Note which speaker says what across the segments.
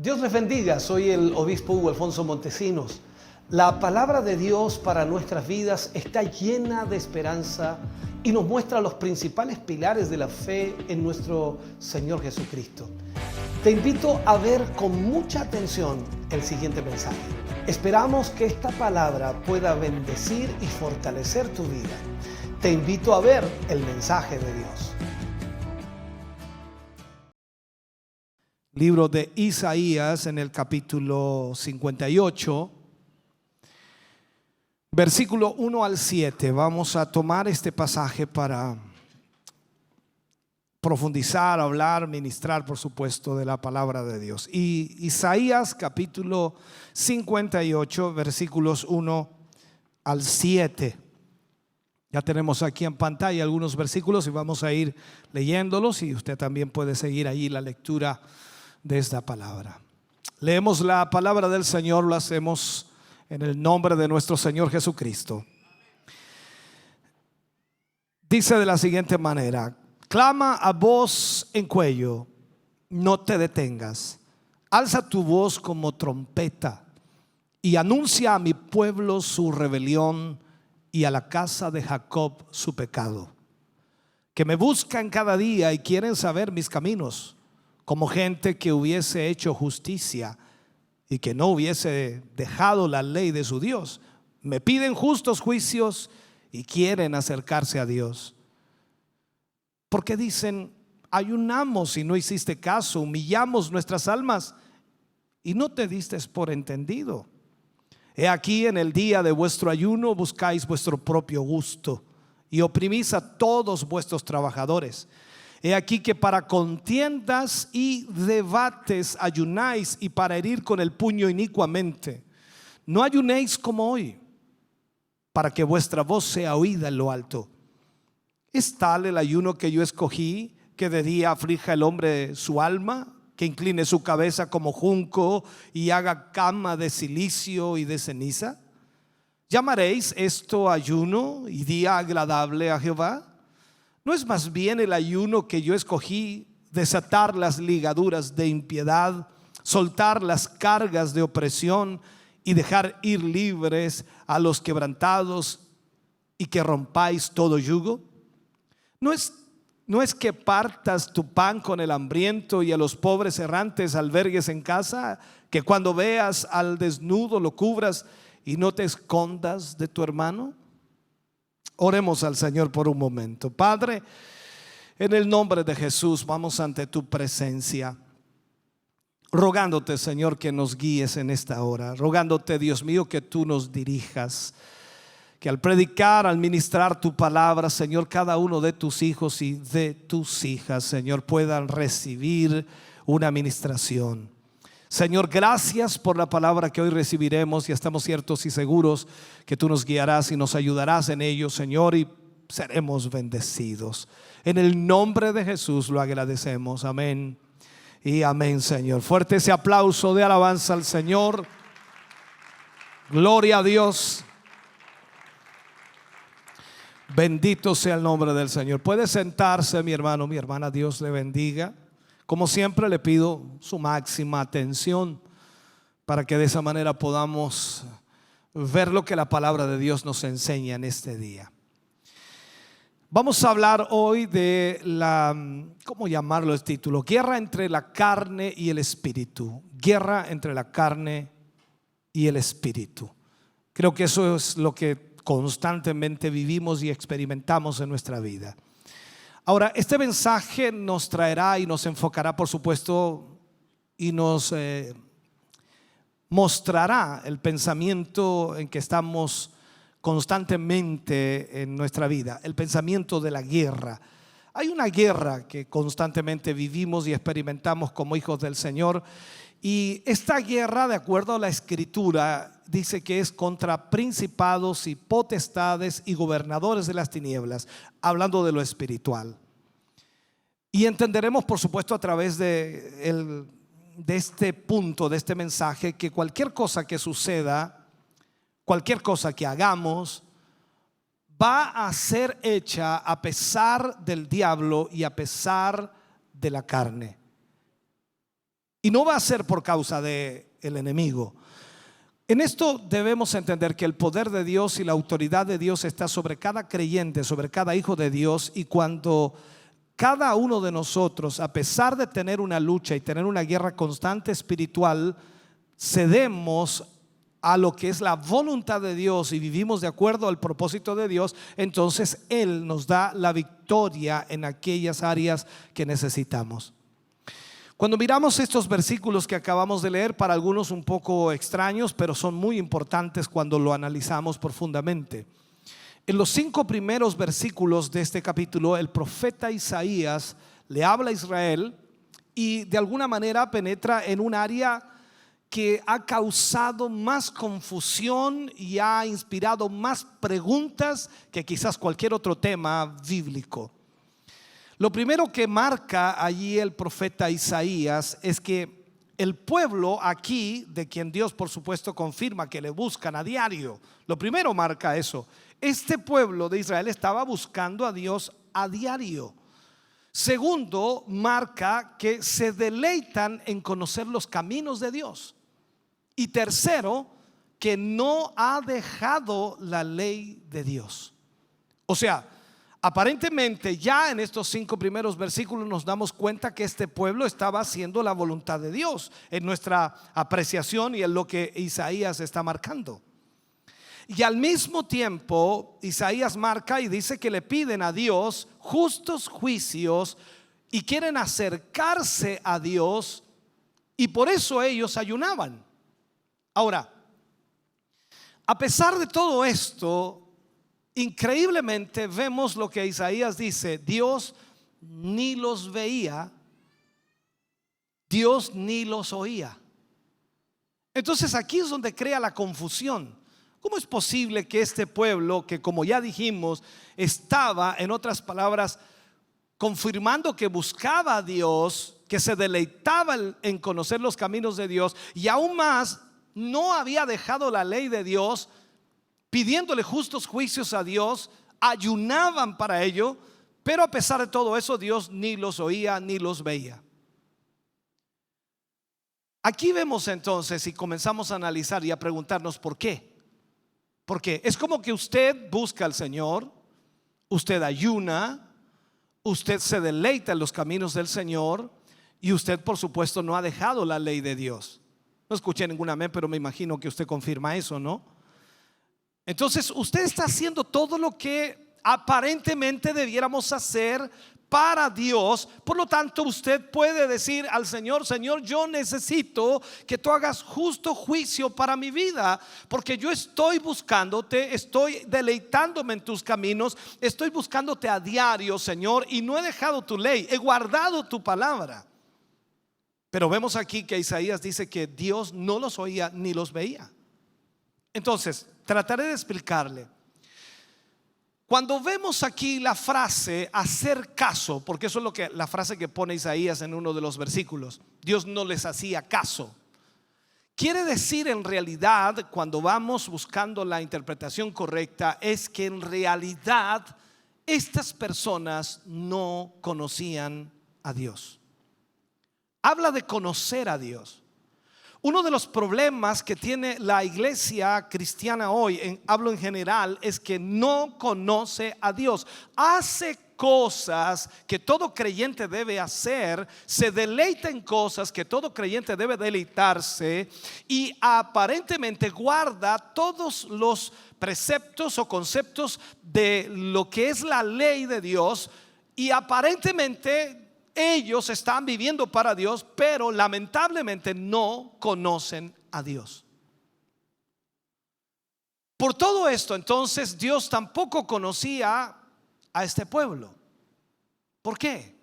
Speaker 1: Dios les bendiga, soy el obispo Hugo Alfonso Montesinos. La palabra de Dios para nuestras vidas está llena de esperanza y nos muestra los principales pilares de la fe en nuestro Señor Jesucristo. Te invito a ver con mucha atención el siguiente mensaje. Esperamos que esta palabra pueda bendecir y fortalecer tu vida. Te invito a ver el mensaje de Dios. Libro de Isaías en el capítulo 58, versículo 1 al 7. Vamos a tomar este pasaje para profundizar, hablar, ministrar, por supuesto, de la palabra de Dios. Y Isaías capítulo 58, versículos 1 al 7. Ya tenemos aquí en pantalla algunos versículos y vamos a ir leyéndolos, y usted también puede seguir ahí la lectura de esta palabra. Leemos la palabra del Señor, lo hacemos en el nombre de nuestro Señor Jesucristo. Dice de la siguiente manera: clama a voz en cuello, no te detengas, alza tu voz como trompeta y anuncia a mi pueblo su rebelión y a la casa de Jacob su pecado, que me buscan cada día y quieren saber mis caminos, como gente que hubiese hecho justicia y que no hubiese dejado la ley de su Dios. Me piden justos juicios y quieren acercarse a Dios. Porque dicen: ayunamos y no hiciste caso, humillamos nuestras almas y no te diste por entendido. He aquí, en el día de vuestro ayuno buscáis vuestro propio gusto y oprimís a todos vuestros trabajadores. He aquí que para contiendas y debates ayunáis, y para herir con el puño inicuamente. No ayunéis como hoy, para que vuestra voz sea oída en lo alto. ¿Es tal el ayuno que yo escogí, que de día aflija el hombre su alma, que incline su cabeza como junco y haga cama de cilicio y de ceniza? ¿Llamaréis esto ayuno y día agradable a Jehová? ¿No es más bien el ayuno que yo escogí, desatar las ligaduras de impiedad, soltar las cargas de opresión y dejar ir libres a los quebrantados, y que rompáis todo yugo? ¿No es que partas tu pan con el hambriento y a los pobres errantes albergues en casa? ¿Que cuando veas al desnudo lo cubras y no te escondas de tu hermano? Oremos al Señor por un momento. Padre, en el nombre de Jesús vamos ante tu presencia, rogándote, Señor, que nos guíes en esta hora, rogándote, Dios mío, que tú nos dirijas, que al predicar, al ministrar tu palabra, Señor, cada uno de tus hijos y de tus hijas, Señor, puedan recibir una ministración. Señor, gracias por la palabra que hoy recibiremos, y estamos ciertos y seguros que tú nos guiarás y nos ayudarás en ello, Señor, y seremos bendecidos. En el nombre de Jesús lo agradecemos. Amén y amén, Señor. Fuerte ese aplauso de alabanza al Señor. Gloria a Dios. Bendito sea el nombre del Señor. Puede sentarse, mi hermano, mi hermana. Dios le bendiga. Como siempre, le pido su máxima atención para que de esa manera podamos ver lo que la palabra de Dios nos enseña en este día. Vamos a hablar hoy de la, ¿cómo llamarlo el título? Guerra entre la carne y el espíritu. Guerra entre la carne y el espíritu. Creo que eso es lo que constantemente vivimos y experimentamos en nuestra vida. Ahora, este mensaje nos traerá y nos enfocará, por supuesto, y nos mostrará el pensamiento en que estamos constantemente en nuestra vida, el pensamiento de la guerra. Hay una guerra que constantemente vivimos y experimentamos como hijos del Señor, y esta guerra, de acuerdo a la Escritura, dice que es contra principados y potestades y gobernadores de las tinieblas, hablando de lo espiritual. Y entenderemos, por supuesto, a través de este punto, de este mensaje, que cualquier cosa que suceda, cualquier cosa que hagamos, va a ser hecha a pesar del diablo y a pesar de la carne. Y no va a ser por causa del enemigo. En esto debemos entender que el poder de Dios y la autoridad de Dios está sobre cada creyente, sobre cada hijo de Dios. Y cuando cada uno de nosotros, a pesar de tener una lucha y tener una guerra constante espiritual, cedemos a lo que es la voluntad de Dios y vivimos de acuerdo al propósito de Dios, entonces Él nos da la victoria en aquellas áreas que necesitamos. Cuando miramos estos versículos que acabamos de leer, para algunos un poco extraños, pero son muy importantes cuando lo analizamos profundamente. En los 5 primeros versículos de este capítulo, el profeta Isaías le habla a Israel y de alguna manera penetra en un área que ha causado más confusión y ha inspirado más preguntas que quizás cualquier otro tema bíblico. Lo primero que marca allí el profeta Isaías es que el pueblo aquí, de quien Dios por supuesto confirma que le buscan a diario, lo primero marca eso. Este pueblo de Israel estaba buscando a Dios a diario. Segundo, marca que se deleitan en conocer los caminos de Dios. Y tercero, que no ha dejado la ley de Dios. O sea, aparentemente ya en estos 5 primeros versículos nos damos cuenta que este pueblo estaba haciendo la voluntad de Dios en nuestra apreciación y en lo que Isaías está marcando. Y al mismo tiempo Isaías marca y dice que le piden a Dios justos juicios y quieren acercarse a Dios, y por eso ellos ayunaban. Ahora, a pesar de todo esto, increíblemente vemos lo que Isaías dice: Dios ni los veía, Dios ni los oía. Entonces aquí es donde crea la confusión. ¿Cómo es posible que este pueblo, que como ya dijimos, estaba, en otras palabras, confirmando que buscaba a Dios, que se deleitaba en conocer los caminos de Dios, y aún más no había dejado la ley de Dios, pidiéndole justos juicios a Dios, ayunaban para ello, pero a pesar de todo eso Dios ni los oía ni los veía? Aquí vemos entonces y comenzamos a analizar y a preguntarnos por qué. Porque es como que usted busca al Señor, usted ayuna, usted se deleita en los caminos del Señor, y usted por supuesto no ha dejado la ley de Dios. No escuché ningún amén, pero me imagino que usted confirma eso, ¿no? Entonces usted está haciendo todo lo que aparentemente debiéramos hacer para Dios. Por lo tanto, usted puede decir al Señor: Señor, yo necesito que tú hagas justo juicio para mi vida, porque yo estoy buscándote, estoy deleitándome en tus caminos, estoy buscándote a diario, Señor, y no he dejado tu ley, he guardado tu palabra. Pero vemos aquí que Isaías dice que Dios no los oía ni los veía. Entonces, trataré de explicarle. Cuando vemos aquí la frase hacer caso, porque eso es lo que la frase que pone Isaías en uno de los versículos, Dios no les hacía caso, quiere decir en realidad, cuando vamos buscando la interpretación correcta, es que en realidad estas personas no conocían a Dios. Habla de conocer a Dios. Uno de los problemas que tiene la iglesia cristiana hoy, hablo en general, es que no conoce a Dios. Hace cosas que todo creyente debe hacer, se deleita en cosas que todo creyente debe deleitarse, y aparentemente guarda todos los preceptos o conceptos de lo que es la ley de Dios, y aparentemente ellos están viviendo para Dios, pero lamentablemente no conocen a Dios. Por todo esto, entonces, Dios tampoco conocía a este pueblo. ¿Por qué?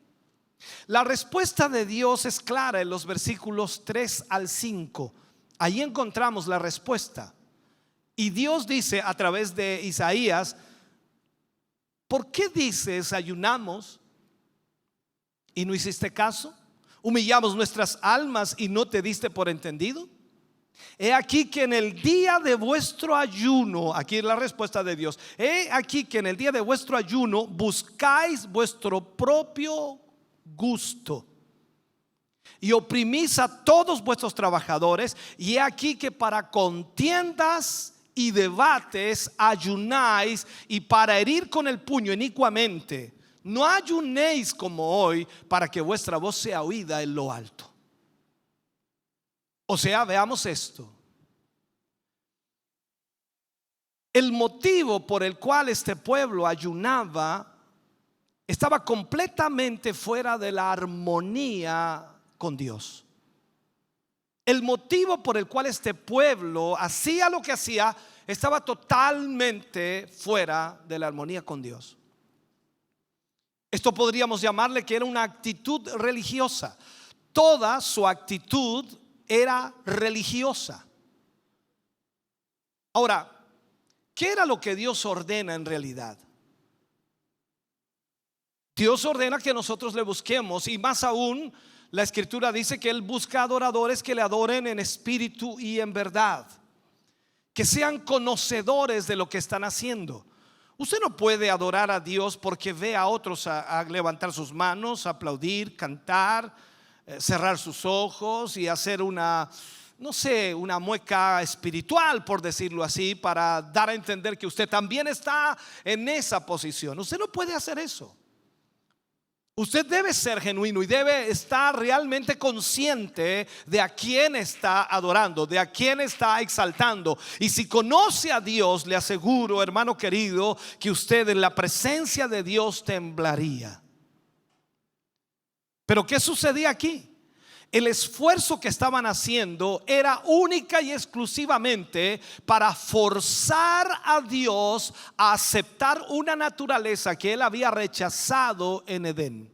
Speaker 1: La respuesta de Dios es clara en los versículos 3 al 5. Allí encontramos la respuesta. Y Dios dice a través de Isaías: ¿por qué dices ayunamos y no hiciste caso? ¿Humillamos nuestras almas y no te diste por entendido? He aquí que en el día de vuestro ayuno, aquí es la respuesta de Dios, he aquí que en el día de vuestro ayuno buscáis vuestro propio gusto y oprimís a todos vuestros trabajadores, y he aquí que para contiendas y debates ayunáis, y para herir con el puño inicuamente. No ayunéis como hoy, para que vuestra voz sea oída en lo alto. O sea, veamos esto. El motivo por el cual este pueblo ayunaba estaba completamente fuera de la armonía con Dios. El motivo por el cual este pueblo hacía lo que hacía estaba totalmente fuera de la armonía con Dios. Esto podríamos llamarle que era una actitud religiosa. Toda su actitud era religiosa. Ahora, ¿qué era lo que Dios ordena en realidad? Dios ordena que nosotros le busquemos, y más aún la escritura dice que Él busca adoradores que le adoren en espíritu y en verdad, que sean conocedores de lo que están haciendo. Usted no puede adorar a Dios porque ve a otros a levantar sus manos, aplaudir, cantar, cerrar sus ojos y hacer una mueca espiritual, por decirlo así, para dar a entender que usted también está en esa posición. Usted no puede hacer eso. Usted debe ser genuino y debe estar realmente consciente de a quién está adorando, de a quién está exaltando. Y si conoce a Dios, le aseguro, hermano querido, que usted en la presencia de Dios temblaría. Pero ¿qué sucedía aquí? El esfuerzo que estaban haciendo era única y exclusivamente para forzar a Dios a aceptar una naturaleza que Él había rechazado en Edén.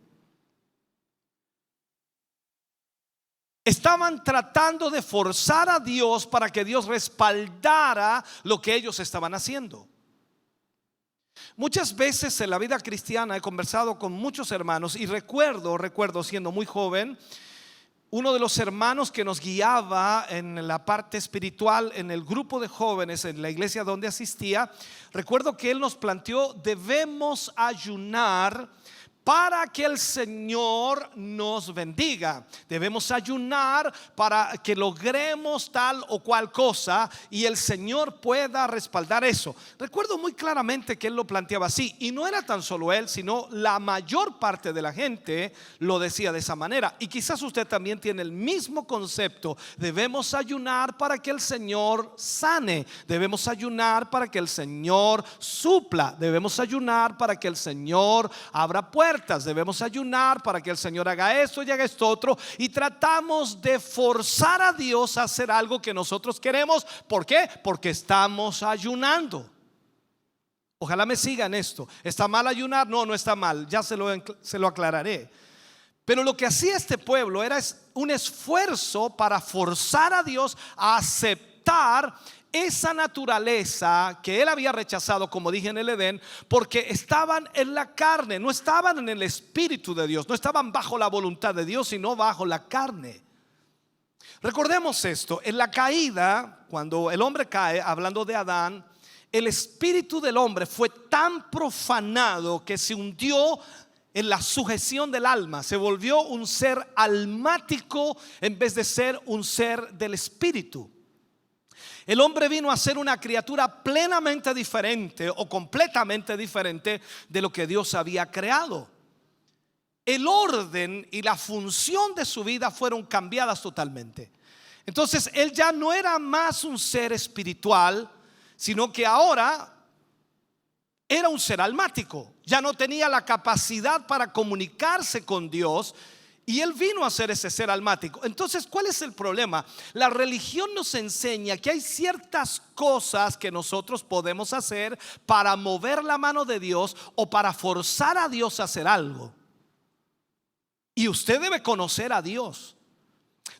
Speaker 1: Estaban tratando de forzar a Dios para que Dios respaldara lo que ellos estaban haciendo. Muchas veces en la vida cristiana he conversado con muchos hermanos y recuerdo siendo muy joven, uno de los hermanos que nos guiaba en la parte espiritual en el grupo de jóvenes en la iglesia donde asistía, recuerdo que él nos planteó: debemos ayunar para que el Señor nos bendiga. Debemos ayunar para que logremos tal o cual cosa y el Señor pueda respaldar eso. Recuerdo muy claramente que él lo planteaba así, y no era tan solo él, sino la mayor parte de la gente lo decía de esa manera. Y quizás usted también tiene el mismo concepto. Debemos ayunar para que el Señor sane. Debemos ayunar para que el Señor supla. Debemos ayunar para que el Señor abra puertas. Debemos ayunar para que el Señor haga esto y haga esto otro, y tratamos de forzar a Dios a hacer algo que nosotros queremos. ¿Por qué? Porque estamos ayunando. Ojalá me sigan esto. ¿Está mal ayunar? No, no está mal, ya se lo aclararé. Pero lo que hacía este pueblo era un esfuerzo para forzar a Dios a aceptar esa naturaleza que él había rechazado, como dije, en el Edén, porque estaban en la carne, no estaban en el Espíritu de Dios, no estaban bajo la voluntad de Dios, sino bajo la carne. Recordemos esto: en la caída, cuando el hombre cae, hablando de Adán, el espíritu del hombre fue tan profanado que se hundió en la sujeción del alma, se volvió un ser almático en vez de ser un ser del espíritu. El hombre vino a ser una criatura plenamente diferente o completamente diferente de lo que Dios había creado. El orden y la función de su vida fueron cambiadas totalmente. Entonces él ya no era más un ser espiritual, sino que ahora era un ser almático. Ya no tenía la capacidad para comunicarse con Dios, y él vino a ser ese ser almático. Entonces, ¿cuál es el problema? La religión nos enseña que hay ciertas cosas que nosotros podemos hacer para mover la mano de Dios o para forzar a Dios a hacer algo. Y usted debe conocer a Dios.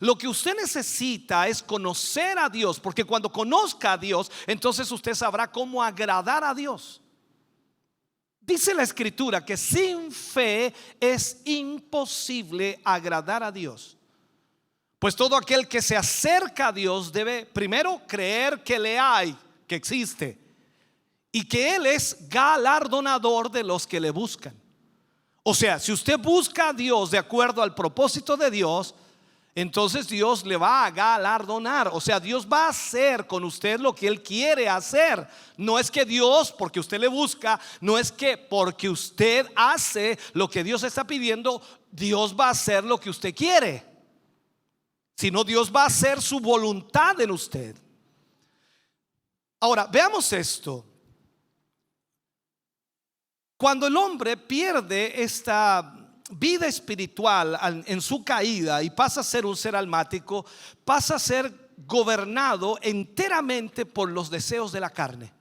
Speaker 1: Lo que usted necesita es conocer a Dios, porque cuando conozca a Dios, entonces usted sabrá cómo agradar a Dios. Dice la escritura que sin fe es imposible agradar a Dios. Pues todo aquel que se acerca a Dios debe primero creer que le hay, que existe, y que Él es galardonador de los que le buscan. O sea, si usted busca a Dios de acuerdo al propósito de Dios, entonces Dios le va a galardonar. O sea, Dios va a hacer con usted lo que Él quiere hacer. No es que Dios, porque usted le busca, no es que porque usted hace lo que Dios está pidiendo, Dios va a hacer lo que usted quiere, sino Dios va a hacer su voluntad en usted. Ahora, veamos esto. Cuando el hombre pierde esta vida espiritual en su caída y pasa a ser un ser almático, pasa a ser gobernado enteramente por los deseos de la carne.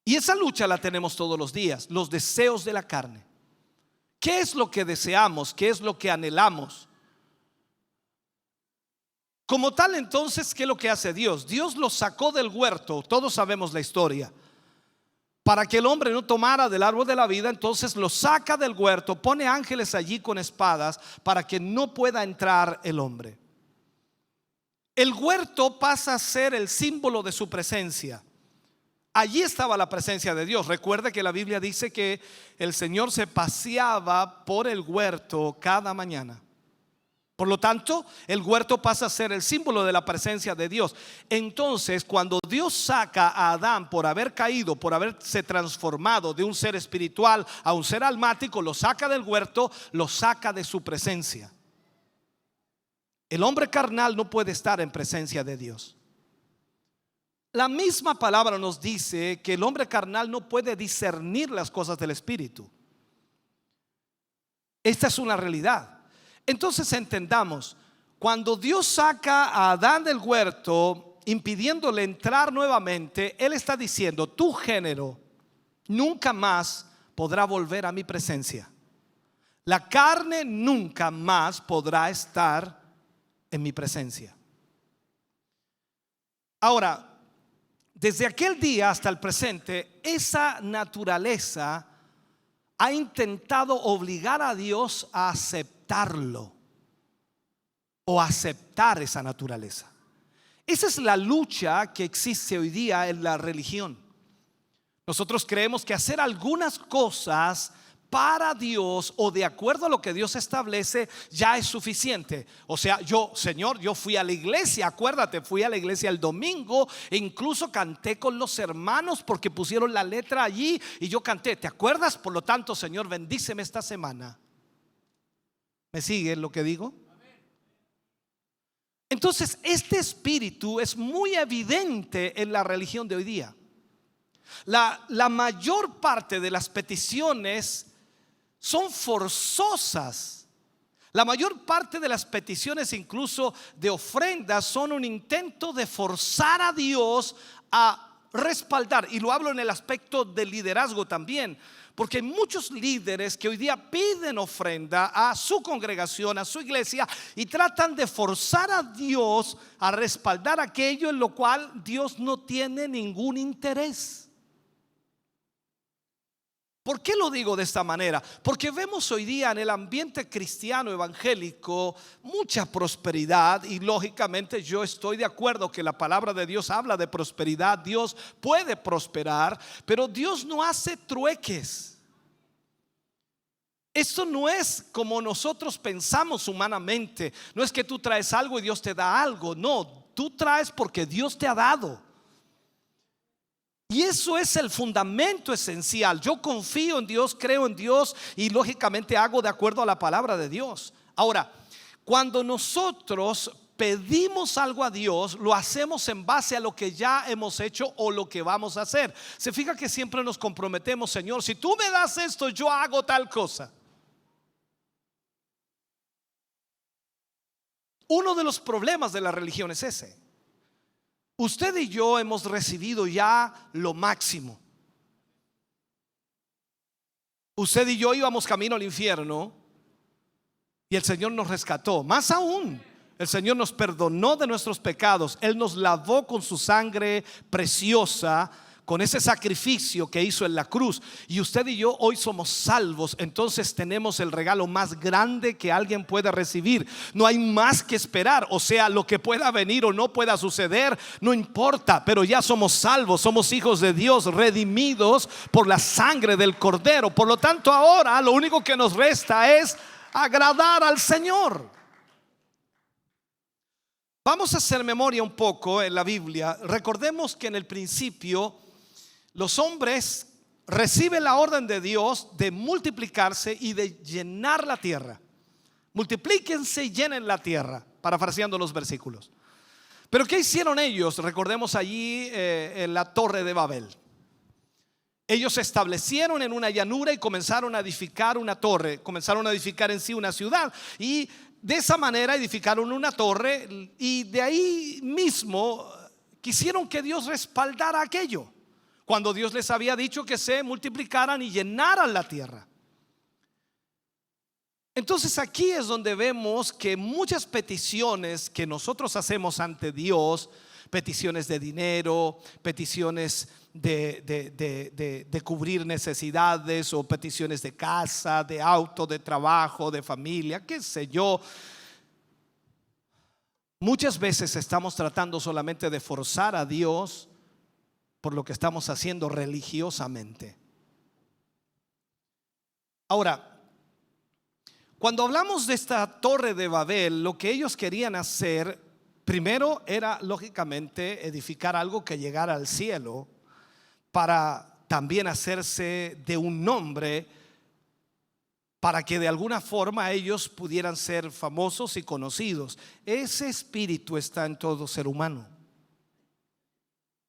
Speaker 1: Y esa lucha la tenemos todos los días, los deseos de la carne. ¿Qué es lo que deseamos? ¿Qué es lo que anhelamos? Como tal, entonces, ¿qué es lo que hace Dios? Dios lo sacó del huerto, todos sabemos la historia, para que el hombre no tomara del árbol de la vida. Entonces lo saca del huerto, pone ángeles allí con espadas para que no pueda entrar el hombre. El huerto pasa a ser el símbolo de su presencia. Allí estaba la presencia de Dios. Recuerde que la Biblia dice que el Señor se paseaba por el huerto cada mañana. Por lo tanto, el huerto pasa a ser el símbolo de la presencia de Dios. Entonces, cuando Dios saca a Adán por haber caído, por haberse transformado de un ser espiritual a un ser almático, lo saca del huerto, lo saca de su presencia. El hombre carnal no puede estar en presencia de Dios. La misma palabra nos dice que el hombre carnal no puede discernir las cosas del espíritu. Esta es una realidad. Entonces entendamos, cuando Dios saca a Adán del huerto, impidiéndole entrar nuevamente, Él está diciendo: tu género nunca más podrá volver a mi presencia. La carne nunca más podrá estar en mi presencia. Ahora, desde aquel día hasta el presente, esa naturaleza ha intentado obligar a Dios a aceptarlo o aceptar esa naturaleza. Esa es la lucha que existe hoy día en la religión. Nosotros creemos que hacer algunas cosas para Dios o de acuerdo a lo que Dios establece ya es suficiente. O sea, Señor, yo fui a la iglesia, acuérdate, fui a la iglesia el domingo e incluso canté con los hermanos porque pusieron la letra allí y yo canté, ¿te acuerdas? Por lo tanto, Señor, bendíceme esta semana. ¿Me sigue lo que digo? Entonces, este espíritu es muy evidente en la religión de hoy día. La mayor parte de las peticiones son forzosas. La mayor parte de las peticiones, incluso de ofrendas, son un intento de forzar a Dios a respaldar. Y lo hablo en el aspecto del liderazgo también, porque hay muchos líderes que hoy día piden ofrenda a su congregación, a su iglesia, y tratan de forzar a Dios a respaldar aquello en lo cual Dios no tiene ningún interés. ¿Por qué lo digo de esta manera? Porque vemos hoy día en el ambiente cristiano evangélico mucha prosperidad, y lógicamente yo estoy de acuerdo que la palabra de Dios habla de prosperidad. Dios puede prosperar, pero Dios no hace trueques. Esto no es como nosotros pensamos humanamente. No es que tú traes algo y Dios te da algo. No, tú traes porque Dios te ha dado. Y eso es el fundamento esencial. Yo confío en Dios, creo en Dios y lógicamente hago de acuerdo a la palabra de Dios. Ahora, cuando nosotros pedimos algo a Dios, lo hacemos en base a lo que ya hemos hecho o lo que vamos a hacer. Se fija que siempre nos comprometemos: Señor, si tú me das esto, yo hago tal cosa. Uno de los problemas de la religión es ese. Usted y yo hemos recibido ya lo máximo. Usted y yo íbamos camino al infierno y el Señor nos rescató. Más aún, el Señor nos perdonó de nuestros pecados. Él nos lavó con su sangre preciosa, con ese sacrificio que hizo en la cruz. Y usted y yo hoy somos salvos. Entonces tenemos el regalo más grande que alguien pueda recibir. No hay más que esperar. O sea, lo que pueda venir o no pueda suceder, no importa, pero ya somos salvos. Somos hijos de Dios, redimidos por la sangre del Cordero. Por lo tanto, ahora lo único que nos resta es agradar al Señor. Vamos a hacer memoria un poco en la Biblia. Recordemos que en el principio los hombres reciben la orden de Dios de multiplicarse y de llenar la tierra. Multiplíquense y llenen la tierra, parafraseando los versículos. Pero ¿qué hicieron ellos? Recordemos allí en la Torre de Babel. Ellos se establecieron en una llanura y comenzaron a edificar una torre. Comenzaron a edificar en sí una ciudad. Y de esa manera edificaron una torre. Y de ahí mismo quisieron que Dios respaldara aquello, cuando Dios les había dicho que se multiplicaran y llenaran la tierra. Entonces aquí es donde vemos que muchas peticiones que nosotros hacemos ante Dios, peticiones de dinero, peticiones de cubrir necesidades, o peticiones de casa, de auto, de trabajo, de familia, qué sé yo, muchas veces estamos tratando solamente de forzar a Dios por lo que estamos haciendo religiosamente. Ahora, cuando hablamos de esta Torre de Babel, lo que ellos querían hacer primero era lógicamente edificar algo que llegara al cielo, para también hacerse de un nombre, para que de alguna forma ellos pudieran ser famosos y conocidos. Ese espíritu está en todo ser humano.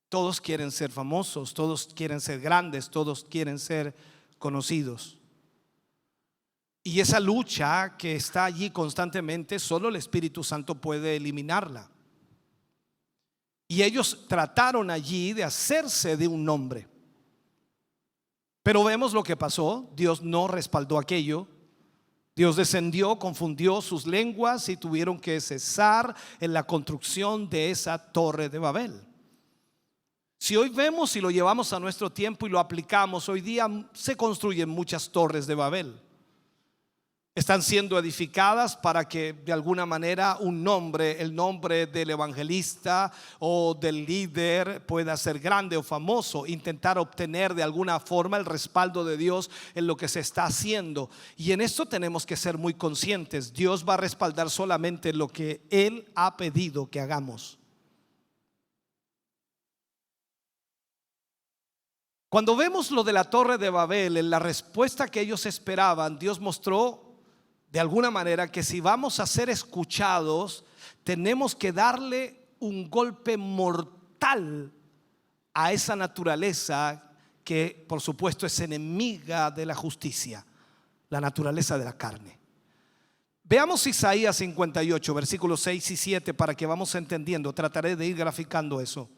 Speaker 1: Todos quieren ser famosos, todos quieren ser grandes, todos quieren ser conocidos. Y esa lucha que está allí constantemente, solo el Espíritu Santo puede eliminarla. Y ellos trataron allí de hacerse de un nombre. Pero vemos lo que pasó. Dios no respaldó aquello. Dios descendió, confundió sus lenguas y tuvieron que cesar en la construcción de esa Torre de Babel. Si hoy vemos y lo llevamos a nuestro tiempo y lo aplicamos, hoy día se construyen muchas torres de Babel. Están siendo edificadas para que de alguna manera un nombre, el nombre del evangelista o del líder, pueda ser grande o famoso. Intentar obtener de alguna forma el respaldo de Dios en lo que se está haciendo. Y en esto tenemos que ser muy conscientes. Dios va a respaldar solamente lo que Él ha pedido que hagamos. Cuando vemos lo de la Torre de Babel, en la respuesta que ellos esperaban, Dios mostró de alguna manera que si vamos a ser escuchados, tenemos que darle un golpe mortal a esa naturaleza que por supuesto es enemiga de la justicia, la naturaleza de la carne. Veamos Isaías 58, versículos 6 y 7 para que vamos entendiendo. Trataré de ir graficando eso.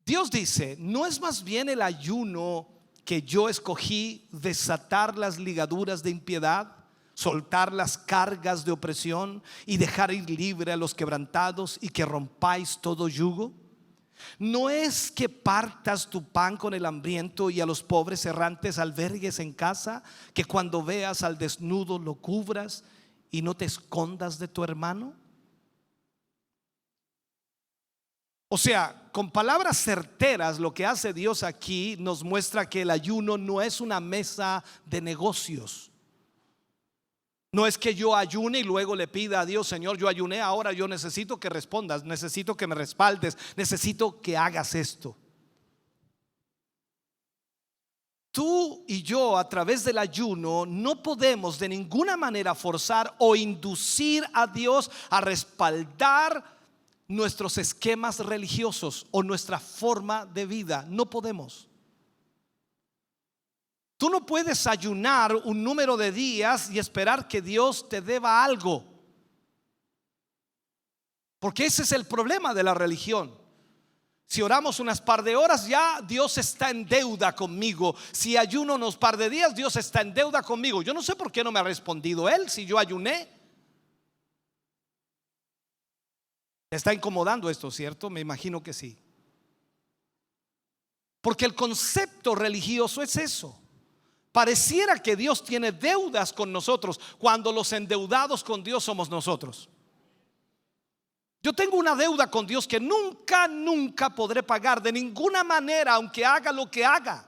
Speaker 1: Dios dice: ¿no es más bien el ayuno que yo escogí, desatar las ligaduras de impiedad, soltar las cargas de opresión y dejar ir libre a los quebrantados, y que rompáis todo yugo? ¿No es que partas tu pan con el hambriento y a los pobres errantes albergues en casa, que cuando veas al desnudo lo cubras y no te escondas de tu hermano? O sea, con palabras certeras, lo que hace Dios aquí nos muestra que el ayuno no es una mesa de negocios. No es que yo ayune y luego le pida a Dios: Señor, yo ayuné, ahora yo necesito que respondas, necesito que me respaldes, necesito que hagas esto. Tú y yo, a través del ayuno, no podemos de ninguna manera forzar o inducir a Dios a respaldar nuestros esquemas religiosos o nuestra forma de vida. No podemos. Tú no puedes ayunar un número de días y esperar que Dios te deba algo, porque ese es el problema de la religión. Si oramos unas par de horas, ya Dios está en deuda conmigo. Si ayuno unos par de días, Dios está en deuda conmigo. Yo no sé por qué no me ha respondido Él si yo ayuné. ¿Está incomodando esto, cierto? Me imagino que sí. Porque el concepto religioso es eso. Pareciera que Dios tiene deudas con nosotros, cuando los endeudados con Dios somos nosotros. Yo tengo una deuda con Dios que nunca podré pagar de ninguna manera, aunque haga lo que haga.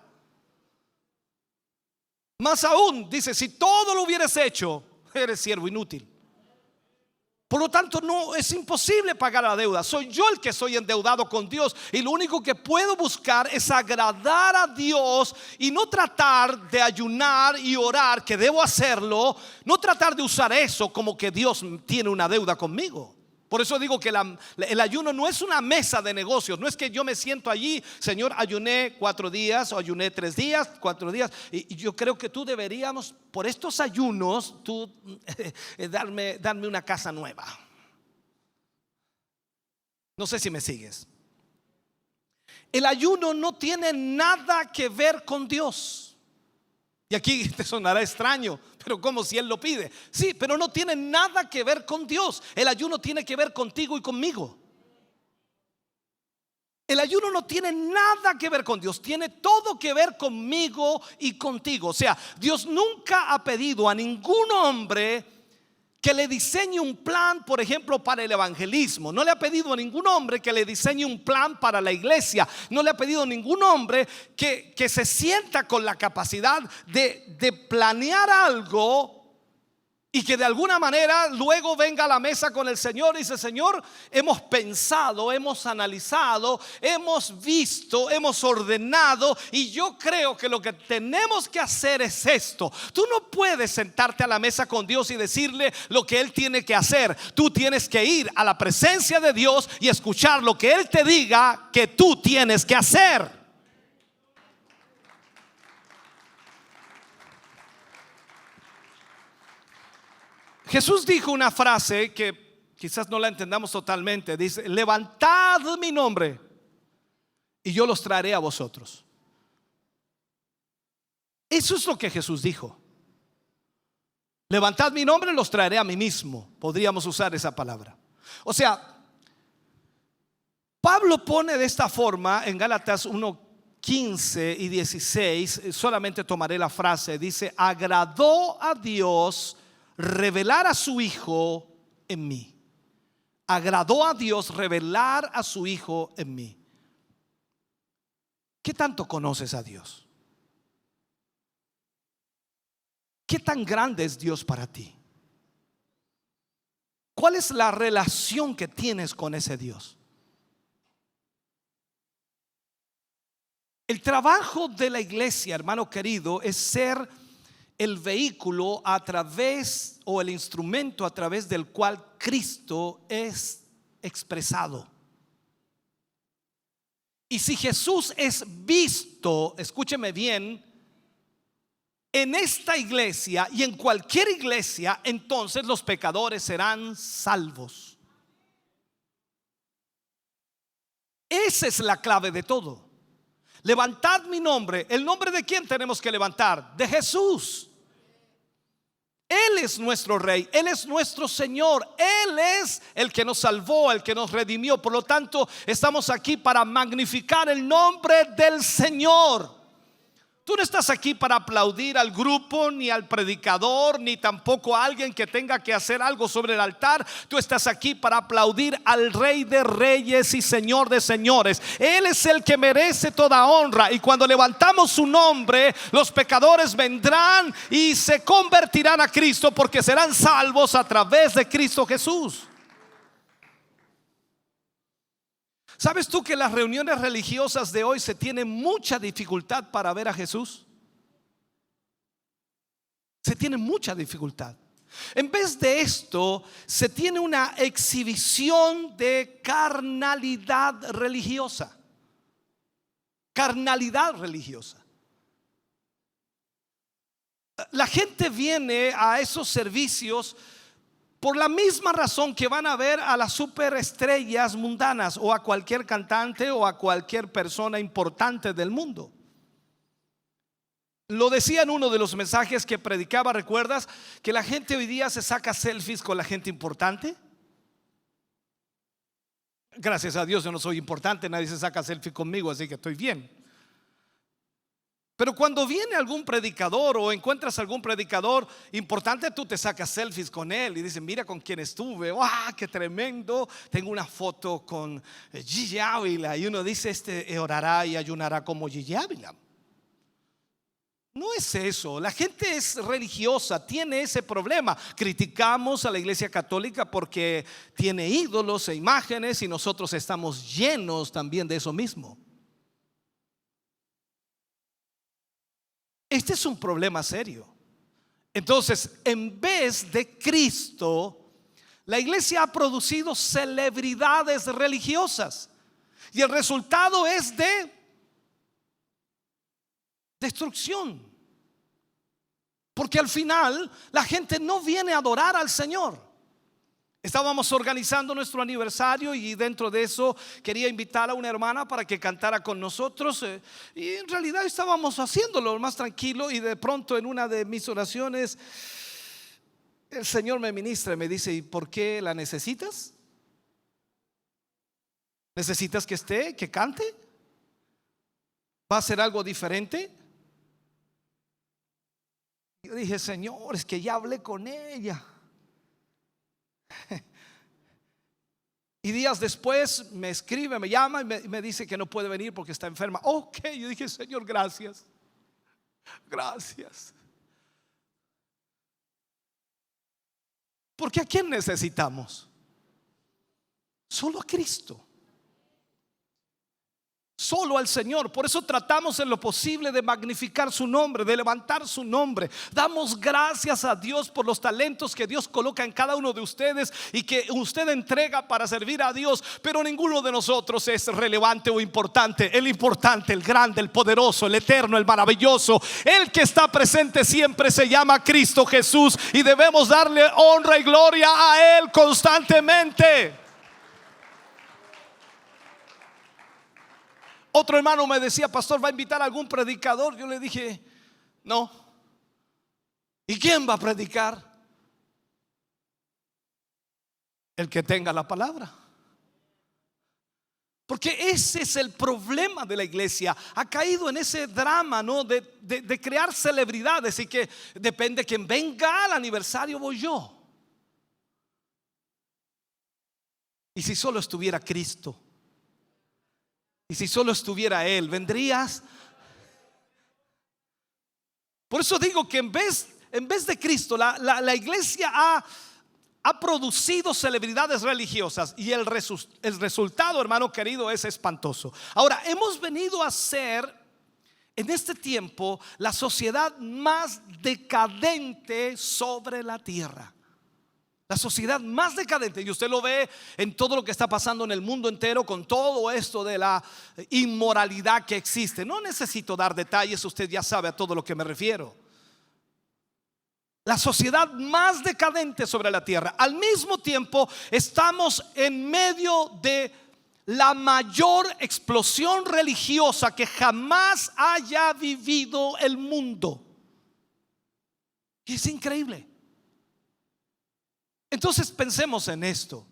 Speaker 1: Más aún, dice: si todo lo hubieras hecho, eres siervo inútil. Por lo tanto, no es imposible pagar la deuda. Soy yo el que soy endeudado con Dios, y lo único que puedo buscar es agradar a Dios y no tratar de ayunar y orar, que debo hacerlo. No tratar de usar eso como que Dios tiene una deuda conmigo. Por eso digo que el ayuno no es una mesa de negocios. No es que yo me siento allí, Señor, ayuné 4 días o ayuné 3 días, 4 días. Y yo creo que tú deberíamos, por estos ayunos, tú darme una casa nueva. No sé si me sigues. El ayuno no tiene nada que ver con Dios. Y aquí te sonará extraño, pero como si Él lo pide. Sí, pero no tiene nada que ver con Dios. El ayuno tiene que ver contigo y conmigo. El ayuno no tiene nada que ver con Dios, tiene todo que ver conmigo y contigo. O sea, Dios nunca ha pedido a ningún hombre que le diseñe un plan, por ejemplo, para el evangelismo. No le ha pedido a ningún hombre que le diseñe un plan para la iglesia. No le ha pedido a ningún hombre que se sienta con la capacidad de planear algo y que de alguna manera luego venga a la mesa con el Señor y dice: Señor, hemos pensado, hemos analizado, hemos visto, hemos ordenado, y yo creo que lo que tenemos que hacer es esto. Tú no puedes sentarte a la mesa con Dios y decirle lo que Él tiene que hacer. Tú tienes que ir a la presencia de Dios y escuchar lo que Él te diga que tú tienes que hacer. Jesús dijo una frase que quizás no la entendamos totalmente. Dice: levantad mi nombre y yo los traeré a vosotros. Eso es lo que Jesús dijo. Levantad mi nombre y los traeré a mí mismo. Podríamos usar esa palabra. O sea, Pablo pone de esta forma en Gálatas 1:15 y 16. Solamente tomaré la frase. Dice: agradó a Dios revelar a su Hijo en mí. Agradó a Dios revelar a su Hijo en mí. ¿Qué tanto conoces a Dios? ¿Qué tan grande es Dios para ti? ¿Cuál es la relación que tienes con ese Dios? El trabajo de la iglesia, hermano querido, es ser el vehículo a través, o el instrumento a través del cual Cristo es expresado. Y si Jesús es visto, escúcheme bien, en esta iglesia y en cualquier iglesia, entonces los pecadores serán salvos. Esa es la clave de todo. Levantad mi nombre. ¿El nombre de quién tenemos que levantar? De Jesús. Él es nuestro Rey, Él es nuestro Señor, Él es el que nos salvó, el que nos redimió. Por lo tanto, estamos aquí para magnificar el nombre del Señor. Tú no estás aquí para aplaudir al grupo, ni al predicador, ni tampoco a alguien que tenga que hacer algo sobre el altar. Tú estás aquí para aplaudir al Rey de Reyes y Señor de Señores. Él es el que merece toda honra. Y cuando levantamos su nombre, los pecadores vendrán y se convertirán a Cristo, porque serán salvos a través de Cristo Jesús. ¿Sabes tú que en las reuniones religiosas de hoy se tiene mucha dificultad para ver a Jesús? Se tiene mucha dificultad. En vez de esto, se tiene una exhibición de carnalidad religiosa. Carnalidad religiosa. La gente viene a esos servicios por la misma razón que van a ver a las superestrellas mundanas, o a cualquier cantante, o a cualquier persona importante del mundo. Lo decía en uno de los mensajes que predicaba. ¿Recuerdas que la gente hoy día se saca selfies con la gente importante? Gracias a Dios yo no soy importante, nadie se saca selfie conmigo, así que estoy bien. Pero cuando viene algún predicador o encuentras algún predicador importante, tú te sacas selfies con él y dices: mira con quién estuve, ¡wow! ¡Qué tremendo! Tengo una foto con Gigi Ávila. Y uno dice: este orará y ayunará como Gigi Ávila. No es eso. La gente es religiosa, tiene ese problema. Criticamos a la Iglesia Católica porque tiene ídolos e imágenes y nosotros estamos llenos también de eso mismo. Este es un problema serio. Entonces, en vez de Cristo, la iglesia ha producido celebridades religiosas y el resultado es de destrucción, porque al final la gente no viene a adorar al Señor. Estábamos organizando nuestro aniversario y dentro de eso quería invitar a una hermana para que cantara con nosotros, y en realidad estábamos haciéndolo más tranquilo, y de pronto en una de mis oraciones el Señor me ministra y me dice: ¿y por qué la necesitas? ¿Necesitas que esté, que cante? ¿Va a ser algo diferente? Yo dije: Señor, es que ya hablé con ella. Y días después me escribe, me llama y me dice que no puede venir porque está enferma. Ok, yo dije: Señor, gracias. Gracias. Porque ¿a quién necesitamos? Solo a Cristo. Solo al Señor. Por eso tratamos en lo posible de magnificar su nombre, de levantar su nombre. Damos gracias a Dios por los talentos que Dios coloca en cada uno de ustedes y que usted entrega para servir a Dios. Pero ninguno de nosotros es relevante o importante. El importante, el grande, el poderoso, el eterno, el maravilloso, el que está presente siempre se llama Cristo Jesús, y debemos darle honra y gloria a Él constantemente. Otro hermano me decía: pastor, ¿va a invitar a algún predicador? Yo le dije: no. ¿Y quién va a predicar? El que tenga la palabra. Porque ese es el problema de la iglesia. Ha caído en ese drama, ¿no? de crear celebridades, y que depende quién venga al aniversario, voy yo. ¿Y si solo estuviera Cristo? ¿Y si solo estuviera Él? ¿Vendrías? Por eso digo que en vez de Cristo, la iglesia ha producido celebridades religiosas, y el resultado, hermano querido, es espantoso. Ahora, hemos venido a ser en este tiempo la sociedad más decadente sobre la tierra. La sociedad más decadente, y usted lo ve en todo lo que está pasando en el mundo entero con todo esto de la inmoralidad que existe. No necesito dar detalles, usted ya sabe a todo lo que me refiero. La sociedad más decadente sobre la tierra. Al mismo tiempo estamos en medio de la mayor explosión religiosa que jamás haya vivido el mundo. Y es increíble. Entonces pensemos en esto.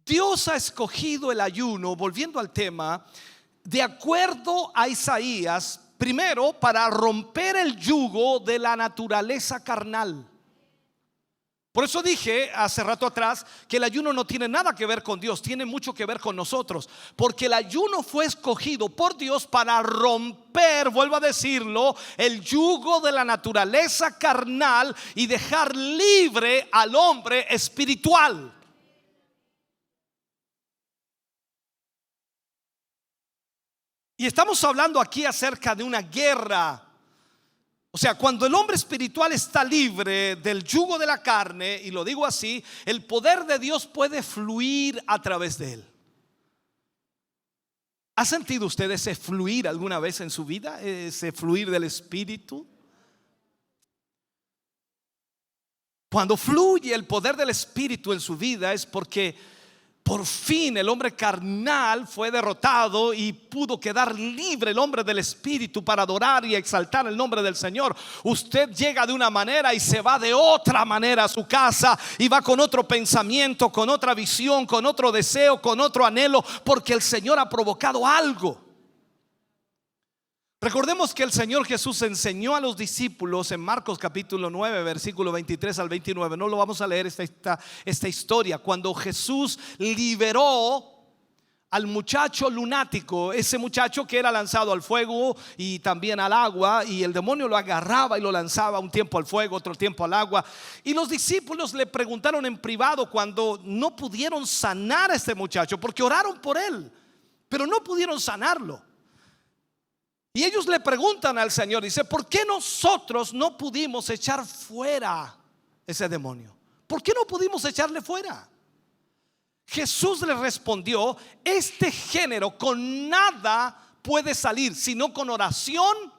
Speaker 1: Dios ha escogido el ayuno, volviendo al tema, de acuerdo a Isaías, primero para romper el yugo de la naturaleza carnal. Por eso dije hace rato atrás que el ayuno no tiene nada que ver con Dios, tiene mucho que ver con nosotros, porque el ayuno fue escogido por Dios para romper, vuelvo a decirlo, el yugo de la naturaleza carnal y dejar libre al hombre espiritual. Y estamos hablando aquí acerca de una guerra. O sea, cuando el hombre espiritual está libre del yugo de la carne, y lo digo así, el poder de Dios puede fluir a través de él. ¿Ha sentido usted ese fluir alguna vez en su vida? Ese fluir del Espíritu. Cuando fluye el poder del Espíritu en su vida es porque por fin el hombre carnal fue derrotado y pudo quedar libre el hombre del Espíritu para adorar y exaltar el nombre del Señor. Usted llega de una manera y se va de otra manera a su casa, y va con otro pensamiento, con otra visión, con otro deseo, con otro anhelo, porque el Señor ha provocado algo. Recordemos que el Señor Jesús enseñó a los discípulos en Marcos capítulo 9 versículo 23 al 29. No lo vamos a leer esta historia. Cuando Jesús liberó al muchacho lunático, ese muchacho que era lanzado al fuego y también al agua, y el demonio lo agarraba y lo lanzaba un tiempo al fuego, otro tiempo al agua. Y los discípulos le preguntaron en privado cuando no pudieron sanar a este muchacho, porque oraron por él, pero no pudieron sanarlo. Y ellos le preguntan al Señor, dice: ¿por qué nosotros no pudimos echar fuera ese demonio? ¿Por qué no pudimos echarle fuera? Jesús le respondió: este género con nada puede salir sino con oración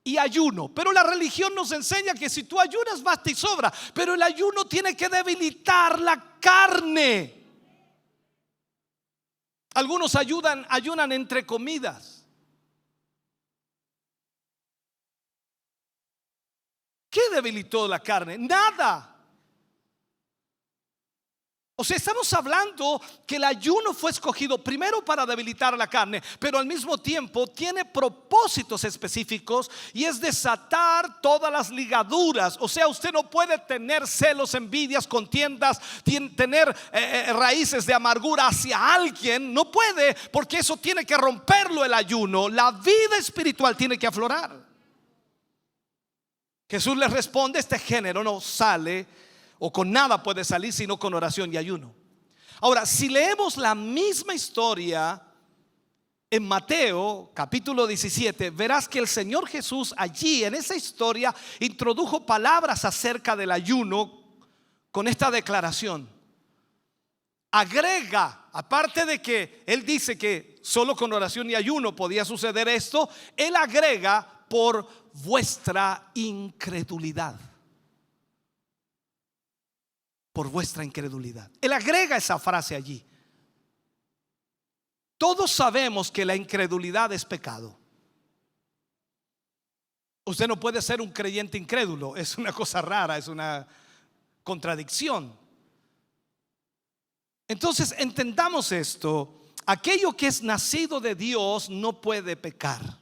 Speaker 1: y ayuno. Pero la religión nos enseña que si tú ayunas basta y sobra, pero el ayuno tiene que debilitar la carne. Algunos ayunan entre comidas. ¿Qué debilitó la carne? Nada. O sea, estamos hablando que el ayuno fue escogido primero para debilitar la carne, pero al mismo tiempo tiene propósitos específicos, y es desatar todas las ligaduras. O sea, usted no puede tener celos, envidias, contiendas, tener raíces de amargura hacia alguien. No puede, porque eso tiene que romperlo el ayuno. La vida espiritual tiene que aflorar. Jesús le responde: este género no sale, o con nada puede salir, sino con oración y ayuno. Ahora, si leemos la misma historia en Mateo capítulo 17, verás que el Señor Jesús allí en esa historia introdujo palabras acerca del ayuno con esta declaración. Agrega, aparte de que Él dice que solo con oración y ayuno podía suceder esto, Él agrega: por vuestra incredulidad. Por vuestra incredulidad. Él agrega esa frase allí. Todos sabemos que la incredulidad es pecado. Usted no puede ser un creyente incrédulo. Es una cosa rara, es una contradicción. Entonces entendamos esto: aquello que es nacido de Dios no puede pecar.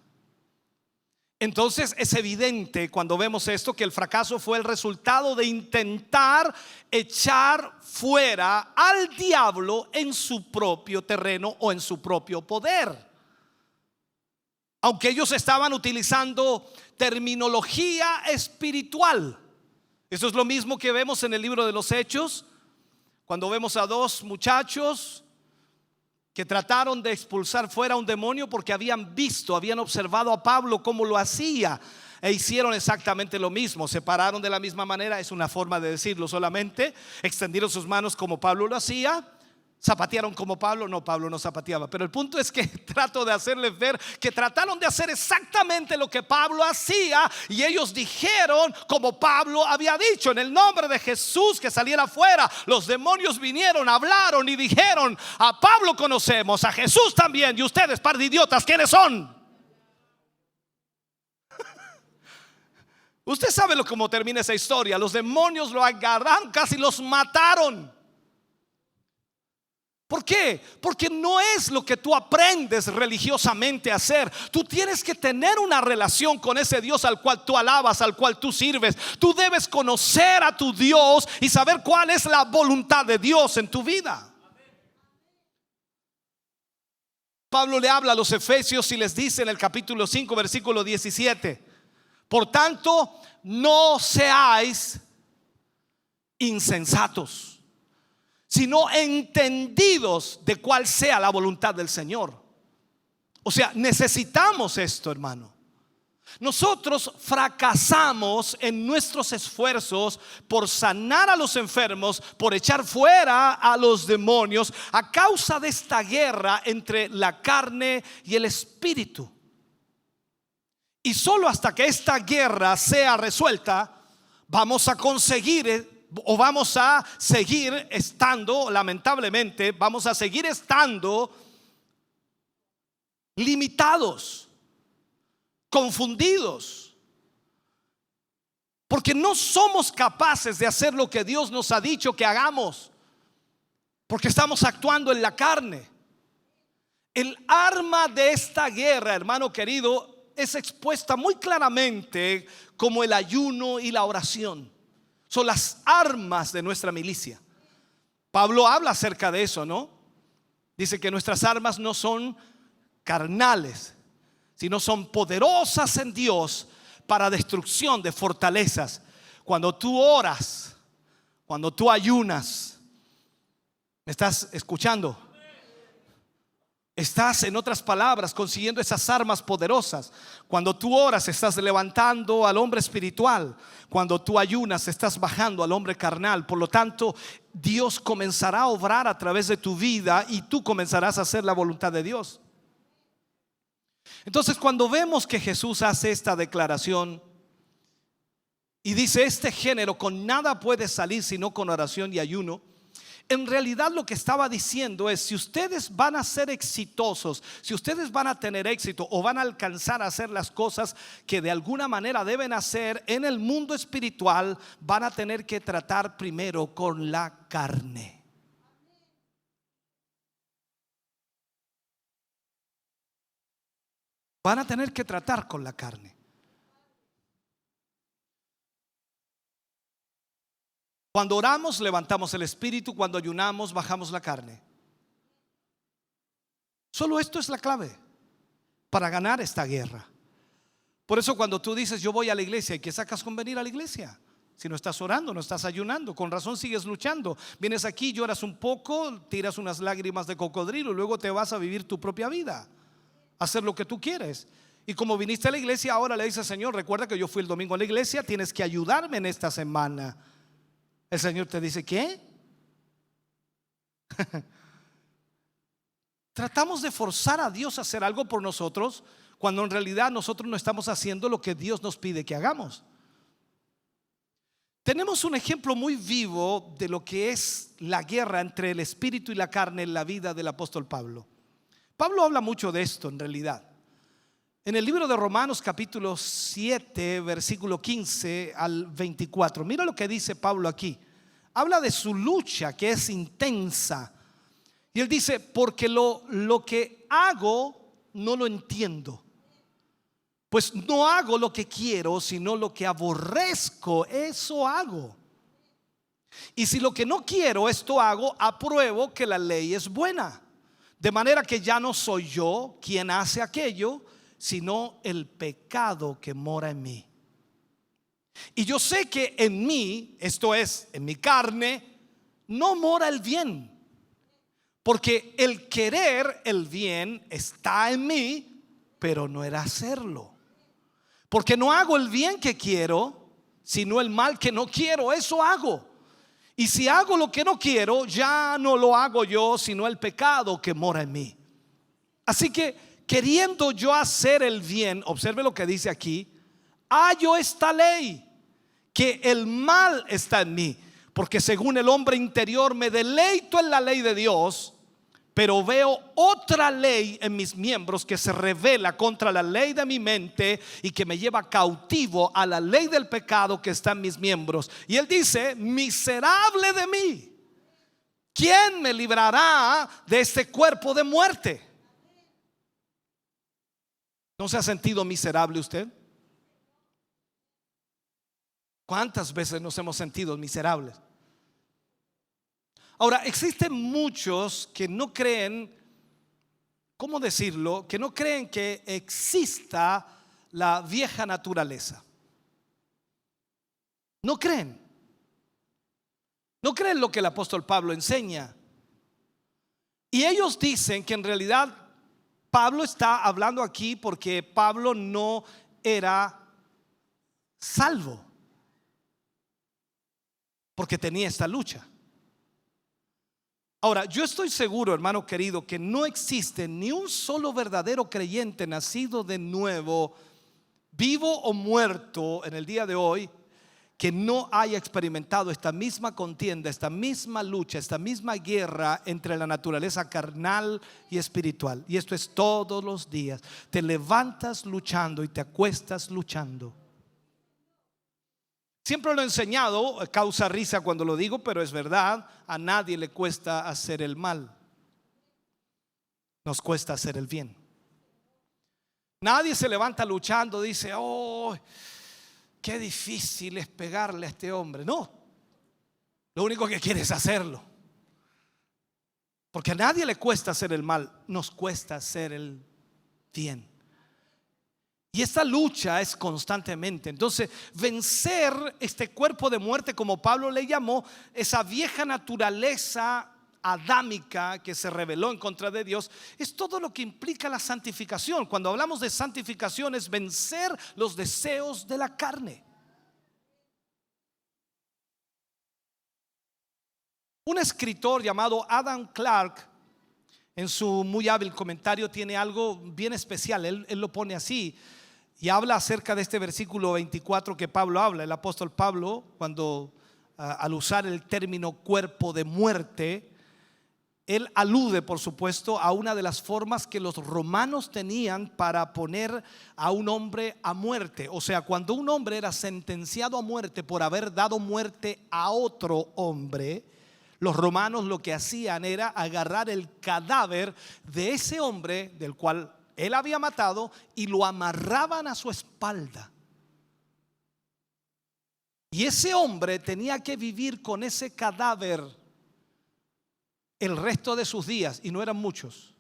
Speaker 1: Entonces es evidente cuando vemos esto que el fracaso fue el resultado de intentar echar fuera al diablo en su propio terreno o en su propio poder. Aunque ellos estaban utilizando terminología espiritual. Eso es lo mismo que vemos en el libro de los Hechos, cuando vemos a dos muchachos que trataron de expulsar fuera un demonio porque habían observado a Pablo cómo lo hacía, e hicieron exactamente lo mismo. Se pararon de la misma manera, es una forma de decirlo solamente. Extendieron sus manos como Pablo lo hacía. Zapatearon como Pablo. No, Pablo no zapateaba, pero el punto es que trato de hacerles ver que trataron de hacer exactamente lo que Pablo hacía, y ellos dijeron como Pablo había dicho: en el nombre de Jesús que saliera fuera. Los demonios vinieron, hablaron y dijeron: a Pablo conocemos, a Jesús también, y ustedes, par de idiotas, ¿quiénes son? Usted sabe cómo termina esa historia. Los demonios lo agarraron, casi los mataron. ¿Por qué? Porque no es lo que tú aprendes religiosamente a hacer. Tú tienes que tener una relación con ese Dios al cual tú alabas, al cual tú sirves. Tú debes conocer a tu Dios y saber cuál es la voluntad de Dios en tu vida. Pablo le habla a los efesios y les dice en el capítulo 5 versículo 17: por tanto, no seáis insensatos, sino entendidos de cuál sea la voluntad del Señor. O sea, necesitamos esto, hermano. Nosotros fracasamos en nuestros esfuerzos por sanar a los enfermos, por echar fuera a los demonios, a causa de esta guerra entre la carne y el espíritu. Y solo hasta que esta guerra sea resuelta, vamos a conseguir o vamos a seguir estando, lamentablemente, vamos a seguir estando limitados, confundidos, porque no somos capaces de hacer lo que Dios nos ha dicho que hagamos, porque estamos actuando en la carne. El arma de esta guerra, hermano querido, es expuesta muy claramente como el ayuno y la oración. Son las armas de nuestra milicia. Pablo habla acerca de eso, ¿no? Dice que nuestras armas no son carnales, sino son poderosas en Dios para destrucción de fortalezas. Cuando tú oras, cuando tú ayunas, ¿me estás escuchando? Estás, en otras palabras, consiguiendo esas armas poderosas. Cuando tú oras, estás levantando al hombre espiritual. Cuando tú ayunas, estás bajando al hombre carnal. Por lo tanto, Dios comenzará a obrar a través de tu vida y tú comenzarás a hacer la voluntad de Dios. Entonces, cuando vemos que Jesús hace esta declaración y dice: este género con nada puede salir sino con oración y ayuno, en realidad lo que estaba diciendo es: si ustedes van a ser exitosos, si ustedes van a tener éxito o van a alcanzar a hacer las cosas que de alguna manera deben hacer en el mundo espiritual, van a tener que tratar primero con la carne. Van a tener que tratar con la carne. Cuando oramos, levantamos el espíritu. Cuando ayunamos, bajamos la carne. Solo esto es la clave para ganar esta guerra. Por eso cuando tú dices: yo voy a la iglesia, ¿y qué sacas con venir a la iglesia? Si no estás orando, no estás ayunando, con razón sigues luchando. Vienes aquí, lloras un poco, tiras unas lágrimas de cocodrilo y luego te vas a vivir tu propia vida, a hacer lo que tú quieres. Y como viniste a la iglesia, ahora le dices: Señor, recuerda que yo fui el domingo a la iglesia, tienes que ayudarme en esta semana. El Señor te dice: ¿qué? Tratamos de forzar a Dios a hacer algo por nosotros, cuando en realidad nosotros no estamos haciendo lo que Dios nos pide que hagamos. Tenemos un ejemplo muy vivo de lo que es la guerra entre el espíritu y la carne en la vida del apóstol Pablo. Pablo habla mucho de esto en realidad. En el libro de Romanos capítulo 7 versículo 15 al 24, mira lo que dice Pablo aquí. Habla de su lucha, que es intensa. Y él dice: porque lo que hago no lo entiendo, pues no hago lo que quiero, sino lo que aborrezco, eso hago. Y si lo que no quiero, esto hago, apruebo que la ley es buena. De manera que ya no soy yo quien hace aquello, sino el pecado que mora en mí. Y yo sé que en mí, esto es, en mi carne, no mora el bien. Porque el querer el bien está en mí, pero no era hacerlo. Porque no hago el bien que quiero, sino el mal que no quiero, eso hago. Y si hago lo que no quiero, ya no lo hago yo, sino el pecado que mora en mí. Así que, queriendo yo hacer el bien, observe lo que dice aquí: hallo esta ley, que el mal está en mí, porque según el hombre interior me deleito en la ley de Dios, pero veo otra ley en mis miembros que se revela contra la ley de mi mente y que me lleva cautivo a la ley del pecado que está en mis miembros. Y él dice: miserable de mí, ¿quién me librará de este cuerpo de muerte? ¿No se ha sentido miserable usted? ¿Cuántas veces nos hemos sentido miserables? Ahora, existen muchos que no creen, ¿cómo decirlo? Que no creen que exista la vieja naturaleza. No creen. No creen lo que el apóstol Pablo enseña. Y ellos dicen que en realidad Pablo está hablando aquí porque Pablo no era salvo, porque tenía esta lucha. Ahora, yo estoy seguro, hermano querido, que no existe ni un solo verdadero creyente nacido de nuevo, vivo o muerto en el día de hoy, que no haya experimentado esta misma contienda, esta misma lucha, esta misma guerra entre la naturaleza carnal y espiritual. Y esto es todos los días. Te levantas luchando y te acuestas luchando. Siempre lo he enseñado, causa risa cuando lo digo, pero es verdad. A nadie le cuesta hacer el mal, nos cuesta hacer el bien. Nadie se levanta luchando, dice: oh, qué difícil es pegarle a este hombre. No, lo único que quiere es hacerlo. Porque a nadie le cuesta hacer el mal, nos cuesta hacer el bien. Y esta lucha es constantemente. Entonces, vencer este cuerpo de muerte, como Pablo le llamó, esa vieja naturaleza adámica que se rebeló en contra de Dios, es todo lo que implica la santificación. Cuando hablamos de santificación, es vencer los deseos de la carne. Un escritor llamado Adam Clarke, en su muy hábil comentario, tiene algo bien especial. Él lo pone así y habla acerca de este versículo 24 que Pablo habla. El apóstol Pablo, cuando al usar el término cuerpo de muerte, él alude, por supuesto, a una de las formas que los romanos tenían para poner a un hombre a muerte. O sea, cuando un hombre era sentenciado a muerte por haber dado muerte a otro hombre, los romanos lo que hacían era agarrar el cadáver de ese hombre del cual él había matado y lo amarraban a su espalda. Y ese hombre tenía que vivir con ese cadáver el resto de sus días, y no eran muchos.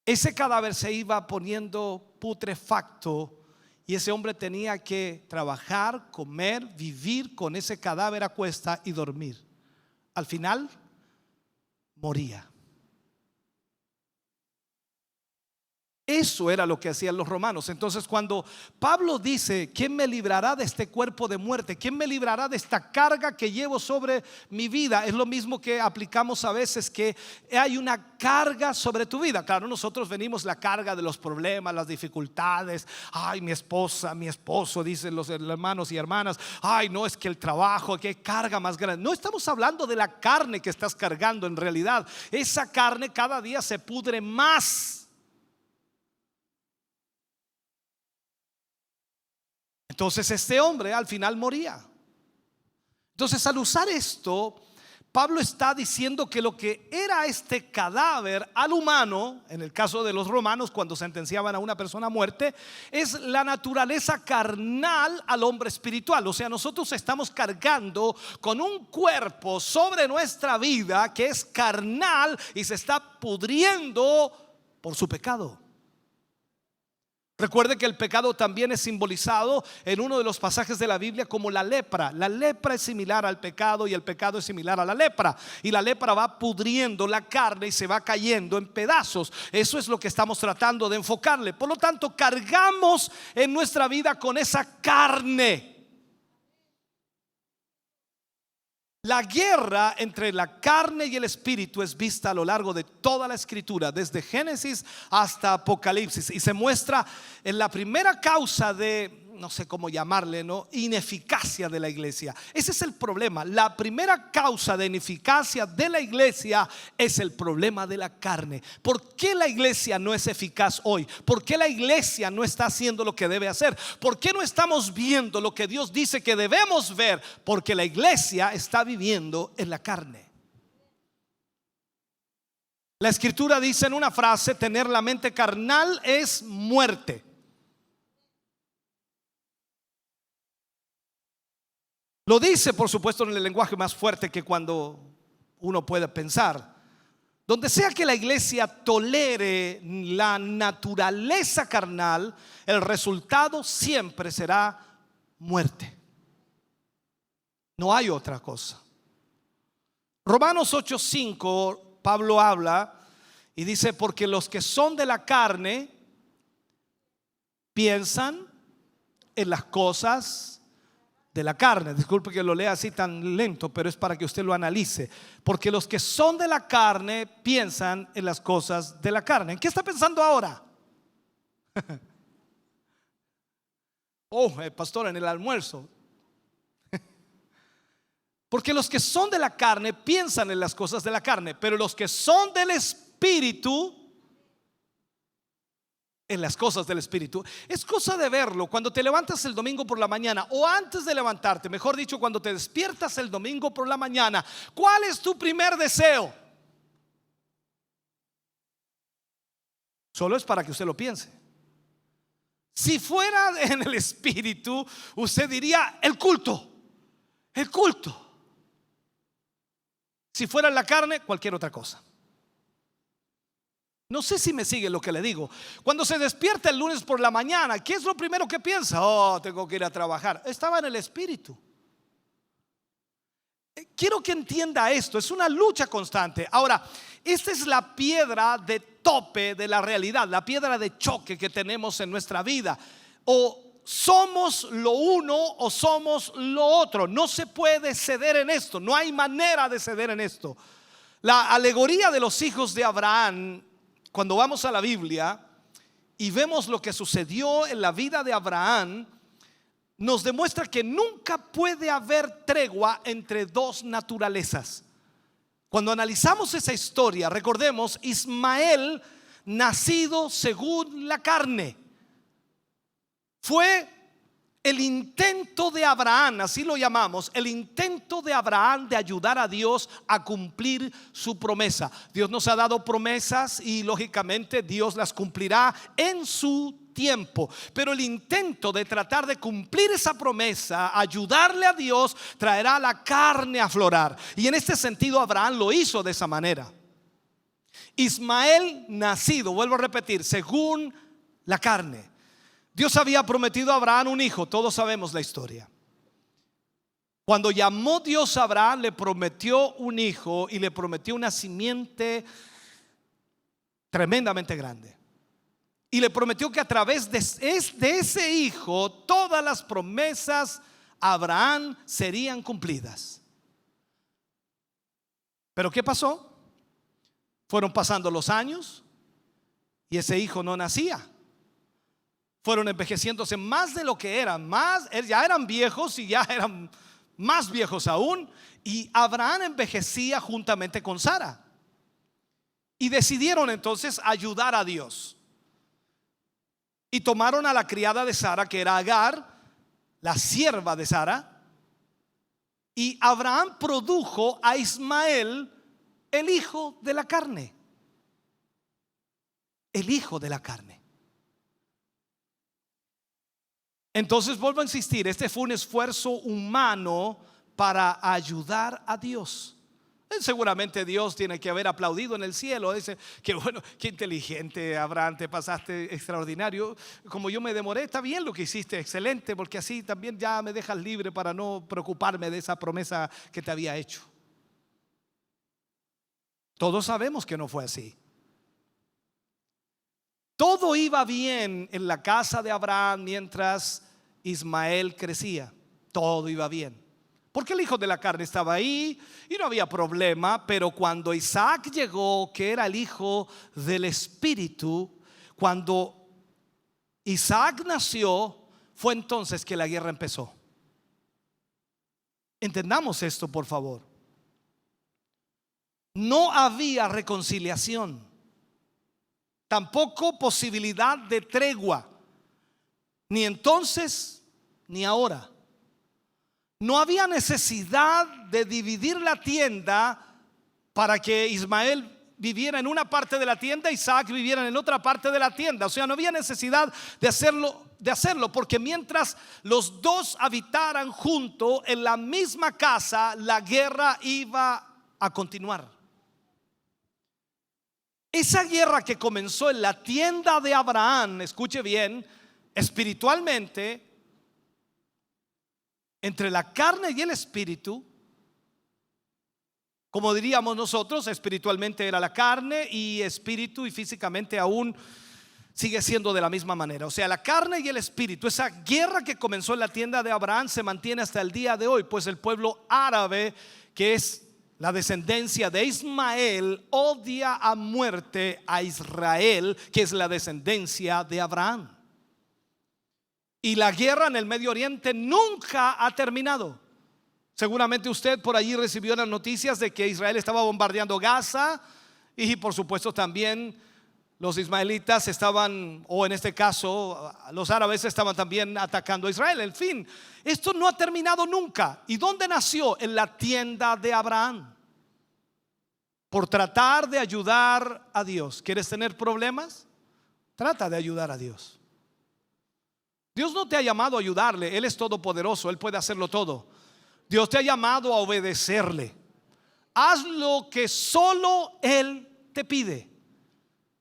Speaker 1: Ese cadáver se iba poniendo putrefacto y ese hombre tenía que trabajar, comer, vivir con ese cadáver a cuesta y dormir. Al final moría. Eso era lo que hacían los romanos. Entonces, cuando Pablo dice: ¿quién me librará de este cuerpo de muerte? ¿Quién me librará de esta carga que llevo sobre mi vida? Es lo mismo que aplicamos a veces, que hay una carga sobre tu vida. Claro, nosotros venimos la carga de los problemas, las dificultades. Ay, mi esposa, mi esposo, dicen los hermanos y hermanas. Ay, no, es que el trabajo, qué carga más grande. No estamos hablando de la carne que estás cargando. En realidad, esa carne cada día se pudre más. Entonces este hombre al final moría. Entonces, al usar esto, Pablo está diciendo que lo que era este cadáver al humano, en el caso de los romanos cuando sentenciaban a una persona a muerte, es la naturaleza carnal al hombre espiritual. O sea, nosotros estamos cargando con un cuerpo sobre nuestra vida que es carnal y se está pudriendo por su pecado. Recuerde que el pecado también es simbolizado en uno de los pasajes de la Biblia como la lepra. La lepra es similar al pecado y el pecado es similar a la lepra. Y la lepra va pudriendo la carne y se va cayendo en pedazos. Eso es lo que estamos tratando de enfocarle. Por lo tanto, cargamos en nuestra vida con esa carne. La guerra entre la carne y el espíritu es vista a lo largo de toda la escritura, desde Génesis hasta Apocalipsis, y se muestra en la primera causa de, no sé cómo llamarle, ¿no?, ineficacia de la iglesia. Ese es el problema. La primera causa de ineficacia de la iglesia es el problema de la carne. ¿Por qué la iglesia no es eficaz hoy? ¿Por qué la iglesia no está haciendo lo que debe hacer? ¿Por qué no estamos viendo lo que Dios dice que debemos ver? Porque la iglesia está viviendo en la carne. La escritura dice en una frase: tener la mente carnal es muerte. Lo dice, por supuesto, en el lenguaje más fuerte que cuando uno puede pensar. Donde sea que la iglesia tolere la naturaleza carnal, el resultado siempre será muerte. No hay otra cosa. Romanos 8:5, Pablo habla y dice: porque los que son de la carne piensan en las cosas de la carne. Disculpe que lo lea así tan lento, pero es para que usted lo analice. Porque los que son de la carne piensan en las cosas de la carne. ¿En qué está pensando ahora? Pastor, en el almuerzo. Porque los que son de la carne piensan en las cosas de la carne, pero los que son del espíritu, en las cosas del espíritu. Es cosa de verlo cuando te levantas el domingo por la mañana, o antes de levantarte, mejor dicho, cuando te despiertas el domingo por la mañana. ¿Cuál es tu primer deseo? Solo es para que usted lo piense. Si fuera en el espíritu, usted diría: el culto, el culto. Si fuera en la carne, cualquier otra cosa. No sé si me sigue lo que le digo. Cuando se despierta el lunes por la mañana, ¿qué es lo primero que piensa? Oh, tengo que ir a trabajar. Estaba en el espíritu. Quiero que entienda esto, es una lucha constante. Ahora, esta es la piedra de tope de la realidad, la piedra de choque que tenemos en nuestra vida. O somos lo uno o somos lo otro. No se puede ceder en esto, no hay manera de ceder en esto. La alegoría de los hijos de Abraham, cuando vamos a la Biblia y vemos lo que sucedió en la vida de Abraham, nos demuestra que nunca puede haber tregua entre dos naturalezas. Cuando analizamos esa historia, recordemos, Ismael, nacido según la carne, fue el intento de Abraham, así lo llamamos, el intento de Abraham de ayudar a Dios a cumplir su promesa. Dios nos ha dado promesas y lógicamente Dios las cumplirá en su tiempo, pero el intento de tratar de cumplir esa promesa, ayudarle a Dios, traerá la carne a aflorar. Y en este sentido Abraham lo hizo de esa manera. Ismael, nacido, vuelvo a repetir, según la carne. Dios había prometido a Abraham un hijo, todos sabemos la historia. Cuando llamó Dios a Abraham, le prometió un hijo y le prometió una simiente tremendamente grande. Y le prometió que a través de ese hijo todas las promesas a Abraham serían cumplidas. Pero ¿qué pasó? Fueron pasando los años y ese hijo no nacía. Fueron envejeciéndose más de lo que eran, ya eran viejos y ya eran más viejos aún. Y Abraham envejecía juntamente con Sara. Y decidieron entonces ayudar a Dios. Y tomaron a la criada de Sara, que era Agar, la sierva de Sara. Y Abraham produjo a Ismael, el hijo de la carne. El hijo de la carne. Entonces vuelvo a insistir, este fue un esfuerzo humano para ayudar a Dios. Seguramente Dios tiene que haber aplaudido en el cielo. Dice, qué bueno, qué inteligente, Abraham, te pasaste extraordinario. Como yo me demoré, está bien lo que hiciste, excelente, porque así también ya me dejas libre para no preocuparme de esa promesa que te había hecho. Todos sabemos que no fue así. Todo iba bien en la casa de Abraham mientras Ismael crecía. Todo iba bien. Porque el hijo de la carne estaba ahí y no había problema. Pero cuando Isaac llegó, que era el hijo del espíritu, cuando Isaac nació, fue entonces que la guerra empezó. Entendamos esto, por favor. No había reconciliación. Tampoco posibilidad de tregua, ni entonces ni ahora. No había necesidad de dividir la tienda para que Ismael viviera en una parte de la tienda, Isaac viviera en otra parte de la tienda. O sea, no había necesidad de hacerlo, porque mientras los dos habitaran juntos en la misma casa, la guerra iba a continuar. Esa guerra que comenzó en la tienda de Abraham, escuche bien, espiritualmente, entre la carne y el espíritu, como diríamos nosotros, espiritualmente era la carne y espíritu y físicamente aún sigue siendo de la misma manera. O sea, la carne y el espíritu, esa guerra que comenzó en la tienda de Abraham se mantiene hasta el día de hoy, pues el pueblo árabe, que es la descendencia de Ismael, odia a muerte a Israel, que es la descendencia de Abraham. Y la guerra en el Medio Oriente nunca ha terminado. Seguramente usted por allí recibió las noticias de que Israel estaba bombardeando Gaza. Y por supuesto también los ismaelitas estaban, o en este caso los árabes estaban también atacando a Israel. En fin, esto no ha terminado nunca. ¿Y dónde nació? En la tienda de Abraham. Por tratar de ayudar a Dios. ¿Quieres tener problemas? Trata de ayudar a Dios. Dios no te ha llamado a ayudarle, Él es todopoderoso, Él puede hacerlo todo. Dios te ha llamado a obedecerle, haz lo que solo Él te pide,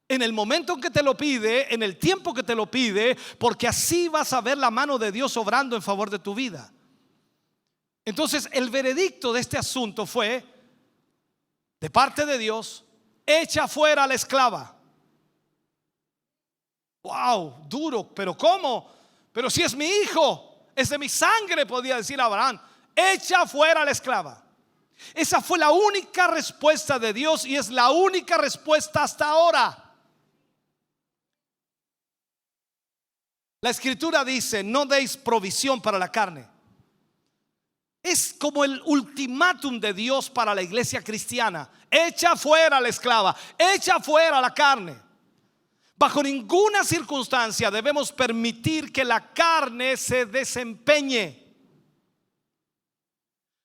Speaker 1: en el momento en que te lo pide, en el tiempo que te lo pide, porque así vas a ver la mano de Dios obrando en favor de tu vida. Entonces el veredicto de este asunto fue, de parte de Dios: echa fuera a la esclava. Wow, duro, pero ¿cómo? Pero si es mi hijo, es de mi sangre, podía decir Abraham. Echa fuera a la esclava. Esa fue la única respuesta de Dios y es la única respuesta hasta ahora. La escritura dice: no deis provisión para la carne. Es como el ultimátum de Dios para la iglesia cristiana: echa fuera a la esclava, echa fuera la carne. Bajo ninguna circunstancia debemos permitir que la carne se desempeñe.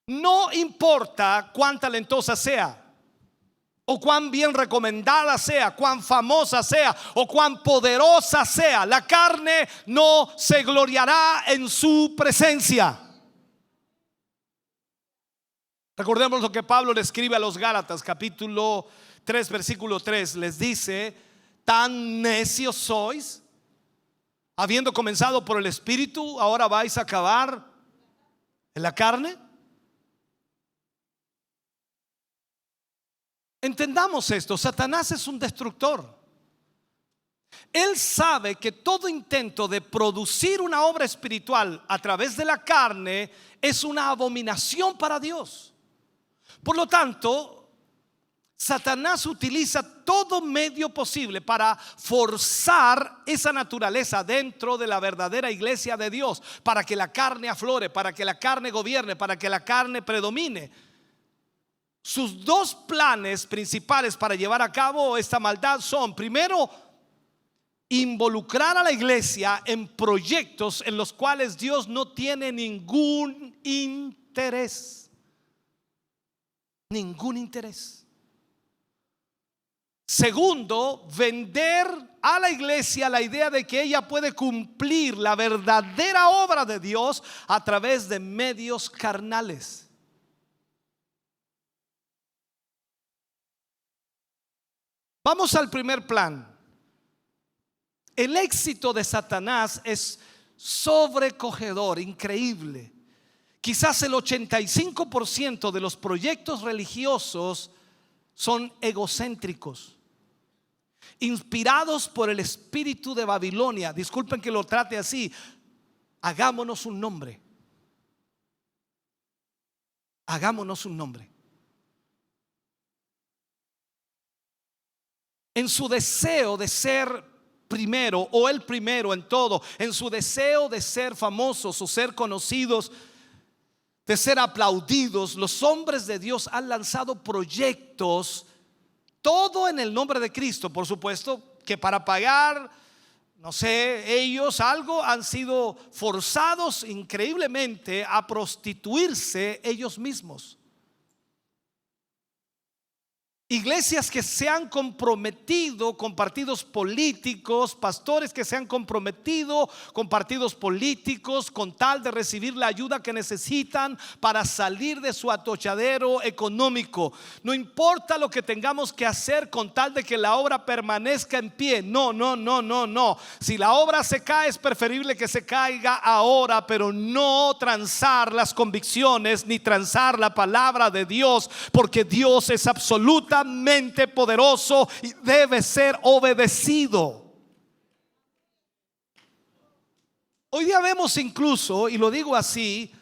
Speaker 1: No importa cuán talentosa sea, o cuán bien recomendada sea, cuán famosa sea, o cuán poderosa sea, la carne no se gloriará en su presencia. Recordemos lo que Pablo le escribe a los Gálatas, capítulo 3, versículo 3. Les dice: ¿tan necios sois? Habiendo comenzado por el Espíritu, ¿ahora vais a acabar en la carne? Entendamos esto: Satanás es un destructor. Él sabe que todo intento de producir una obra espiritual a través de la carne es una abominación para Dios. Por lo tanto, Satanás utiliza todo medio posible para forzar esa naturaleza dentro de la verdadera iglesia de Dios, para que la carne aflore, para que la carne gobierne, para que la carne predomine. Sus dos planes principales para llevar a cabo esta maldad son: primero, involucrar a la iglesia en proyectos en los cuales Dios no tiene ningún interés. Ningún interés. Segundo, vender a la iglesia la idea de que ella puede cumplir la verdadera obra de Dios a través de medios carnales. Vamos al primer plan. El éxito de Satanás es sobrecogedor, increíble. Quizás el 85% de los proyectos religiosos son egocéntricos, inspirados por el espíritu de Babilonia. Disculpen que lo trate así. Hagámonos un nombre. Hagámonos un nombre. En su deseo de ser primero o el primero en todo, en su deseo de ser famosos o ser conocidos, de ser aplaudidos, los hombres de Dios han lanzado proyectos, todo en el nombre de Cristo, por supuesto, que para pagar, no sé, ellos algo, han sido forzados increíblemente a prostituirse ellos mismos. Iglesias que se han comprometido con partidos políticos, pastores que se han comprometido con partidos políticos con tal de recibir la ayuda que necesitan para salir de su atochadero económico. No importa lo que tengamos que hacer con tal de que la obra permanezca en pie. No. Si la obra se cae, es preferible que se caiga ahora, pero no transar las convicciones ni transar la palabra de Dios, porque Dios es absolutamente poderoso y debe ser obedecido. Hoy día vemos incluso, y lo digo así,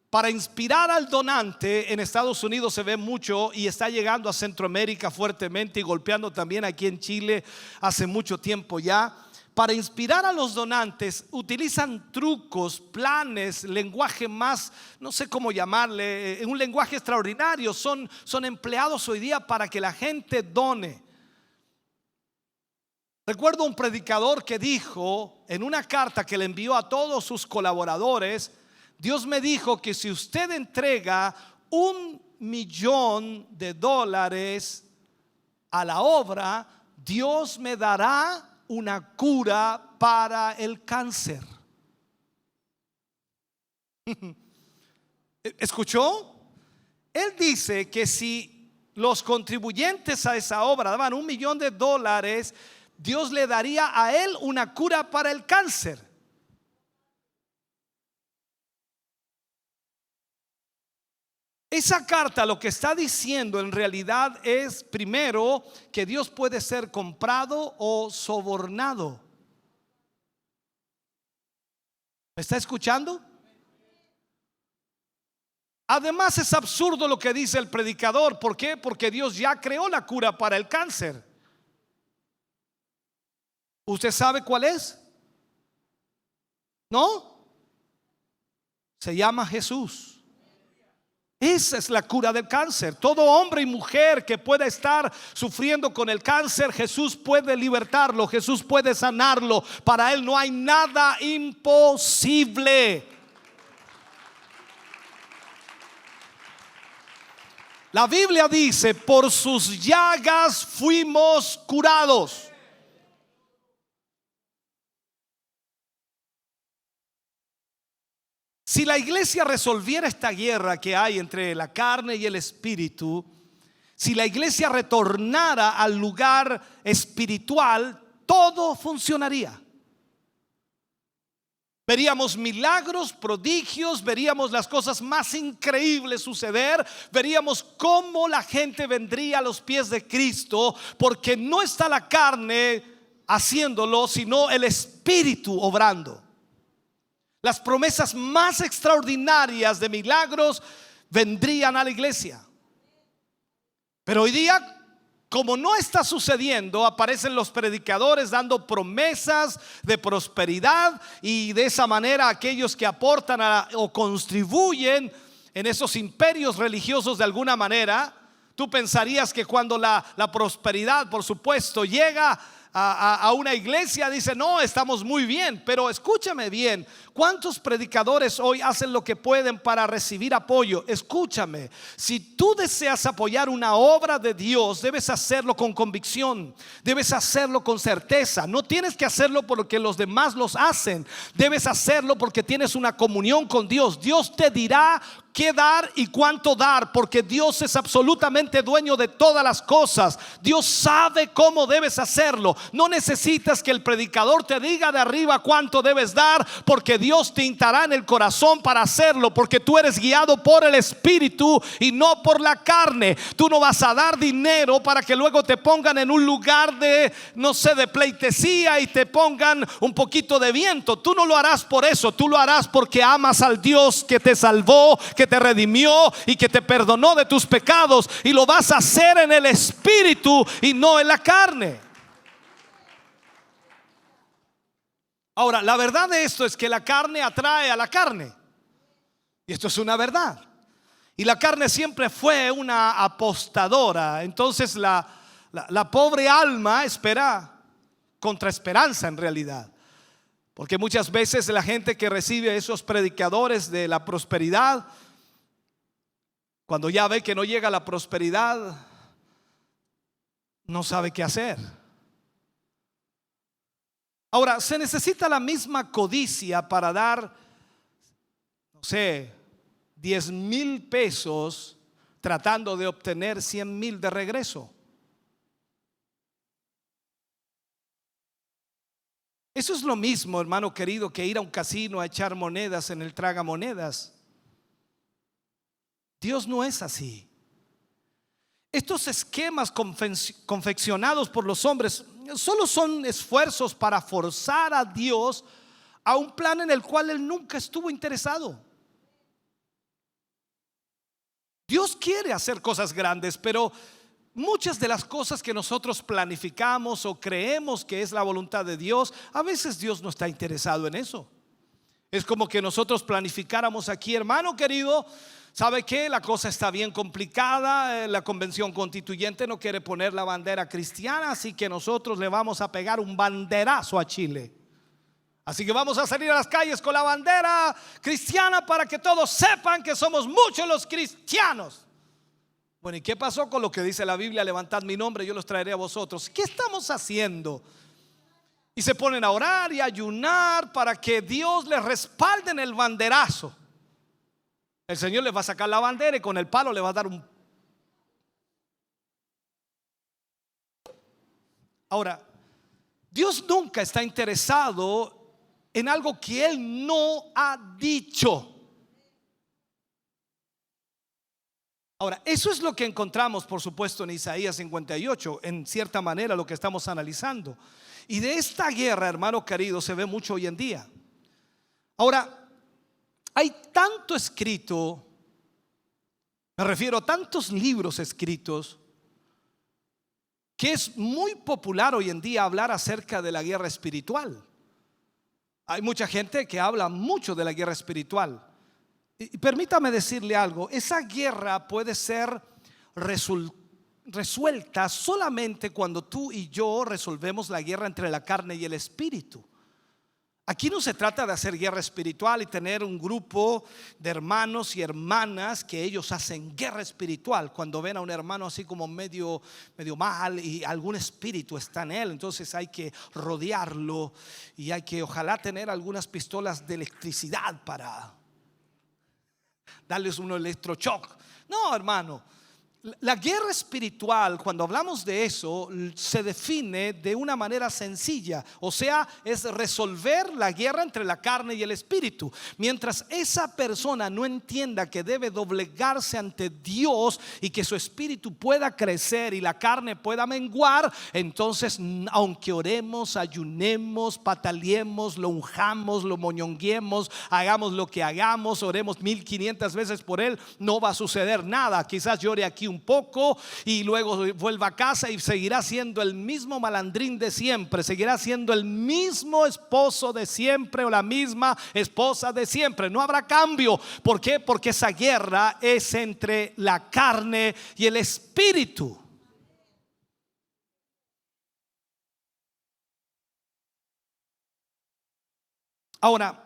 Speaker 1: para inspirar al donante, en Estados Unidos se ve mucho y está llegando a Centroamérica fuertemente y golpeando también aquí en Chile hace mucho tiempo ya. Para inspirar a los donantes utilizan trucos, planes, lenguaje más, no sé cómo llamarle, un lenguaje extraordinario. Son empleados hoy día para que la gente done. Recuerdo un predicador que dijo en una carta que le envió a todos sus colaboradores: Dios me dijo que si usted entrega $1,000,000 a la obra, Dios me dará una cura para el cáncer. ¿Escuchó? Él dice que si los contribuyentes a esa obra daban $1,000,000, Dios le daría a él una cura para el cáncer. Esa carta lo que está diciendo en realidad es, primero, que Dios puede ser comprado o sobornado. ¿Me está escuchando? Además es absurdo lo que dice el predicador. ¿Por qué? Porque Dios ya creó la cura para el cáncer. ¿Usted sabe cuál es? ¿No? Se llama Jesús. Esa es la cura del cáncer. Todo hombre y mujer que pueda estar sufriendo con el cáncer, Jesús puede libertarlo, Jesús puede sanarlo. Para Él no hay nada imposible. La Biblia dice: por sus llagas fuimos curados. Si la iglesia resolviera esta guerra que hay entre la carne y el espíritu, si la iglesia retornara al lugar espiritual, todo funcionaría. Veríamos milagros, prodigios, veríamos las cosas más increíbles suceder, veríamos cómo la gente vendría a los pies de Cristo, porque no está la carne haciéndolo, sino el espíritu obrando. Las promesas más extraordinarias de milagros vendrían a la iglesia. Pero hoy día, como no está sucediendo, aparecen los predicadores dando promesas de prosperidad, y de esa manera aquellos que aportan o contribuyen en esos imperios religiosos de alguna manera. Tú pensarías que cuando la prosperidad, por supuesto, llega a una iglesia, dice: no, estamos muy bien. Pero escúchame bien, ¿cuántos predicadores hoy hacen lo que pueden para recibir apoyo? Escúchame, si tú deseas apoyar una obra de Dios, debes hacerlo con convicción, debes hacerlo con certeza. No tienes que hacerlo porque los demás los hacen, debes hacerlo porque tienes una comunión con Dios. Dios te dirá qué dar y cuánto dar, porque Dios es absolutamente dueño de todas las cosas. Dios sabe cómo debes hacerlo. No necesitas que el predicador te diga de arriba cuánto debes dar, porque Dios te hincará en el corazón para hacerlo, porque tú eres guiado por el Espíritu y no por la carne. Tú no vas a dar dinero para que luego te pongan en un lugar de, no sé, de pleitesía y te pongan un poquito de viento. Tú no lo harás por eso, tú lo harás porque amas al Dios que te salvó, que te redimió y que te perdonó de tus pecados, y lo vas a hacer en el Espíritu y no en la carne. Ahora, la verdad de esto es que la carne atrae a la carne, y esto es una verdad. Y la carne siempre fue una apostadora. Entonces la pobre alma espera contra esperanza en realidad. Porque muchas veces la gente que recibe a esos predicadores de la prosperidad, cuando ya ve que no llega la prosperidad, no sabe qué hacer. Ahora, se necesita la misma codicia para dar, no sé, 10,000 pesos tratando de obtener 100,000 de regreso. Eso es lo mismo, hermano querido, que ir a un casino a echar monedas en el tragamonedas. Dios no es así. Estos esquemas confeccionados por los hombres solo son esfuerzos para forzar a Dios a un plan en el cual Él nunca estuvo interesado. Dios quiere hacer cosas grandes, pero muchas de las cosas que nosotros planificamos o creemos que es la voluntad de Dios, a veces Dios no está interesado en eso. Es como que nosotros planificáramos aquí: hermano querido, ¿sabe qué? La cosa está bien complicada. La convención constituyente no quiere poner la bandera cristiana, así que nosotros le vamos a pegar un banderazo a Chile. Así que vamos a salir a las calles con la bandera cristiana para que todos sepan que somos muchos los cristianos. Bueno, ¿y qué pasó con lo que dice la Biblia? Levantad mi nombre, yo los traeré a vosotros. ¿Qué estamos haciendo? Y se ponen a orar y a ayunar para que Dios les respalde en el banderazo. El Señor les va a sacar la bandera y con el palo le va a dar un... Ahora, Dios nunca está interesado en algo que Él no ha dicho. Ahora, eso es lo que encontramos, por supuesto, en Isaías 58, en cierta manera lo que estamos analizando. Y de esta guerra, hermano querido, se ve mucho hoy en día. Ahora, hay tanto escrito, me refiero a tantos libros escritos, que es muy popular hoy en día hablar acerca de la guerra espiritual. Hay mucha gente que habla mucho de la guerra espiritual. Y permítame decirle algo, esa guerra puede ser resuelta solamente cuando tú y yo resolvemos la guerra entre la carne y el espíritu. Aquí no se trata de hacer guerra espiritual y tener un grupo de hermanos y hermanas que ellos hacen guerra espiritual. Cuando ven a un hermano así como medio mal y algún espíritu está en él, entonces hay que rodearlo y hay que ojalá tener algunas pistolas de electricidad para darles un electroshock. No, hermano. La guerra espiritual, cuando hablamos de eso, se define de una manera sencilla. O sea, es resolver la guerra entre la carne y el espíritu. Mientras esa persona no entienda que debe doblegarse ante Dios y que su espíritu pueda crecer y la carne pueda menguar, entonces aunque oremos, ayunemos, pataleemos, lo unjamos, lo moñonguemos, hagamos lo que hagamos, oremos 1500 veces por él, no va a suceder nada. Quizás llore aquí un poco y luego vuelva a casa y seguirá siendo el mismo malandrín de siempre, seguirá siendo el mismo esposo de siempre o la misma esposa de siempre. No habrá cambio. ¿Por qué? Porque esa guerra es entre la carne y el espíritu. Ahora,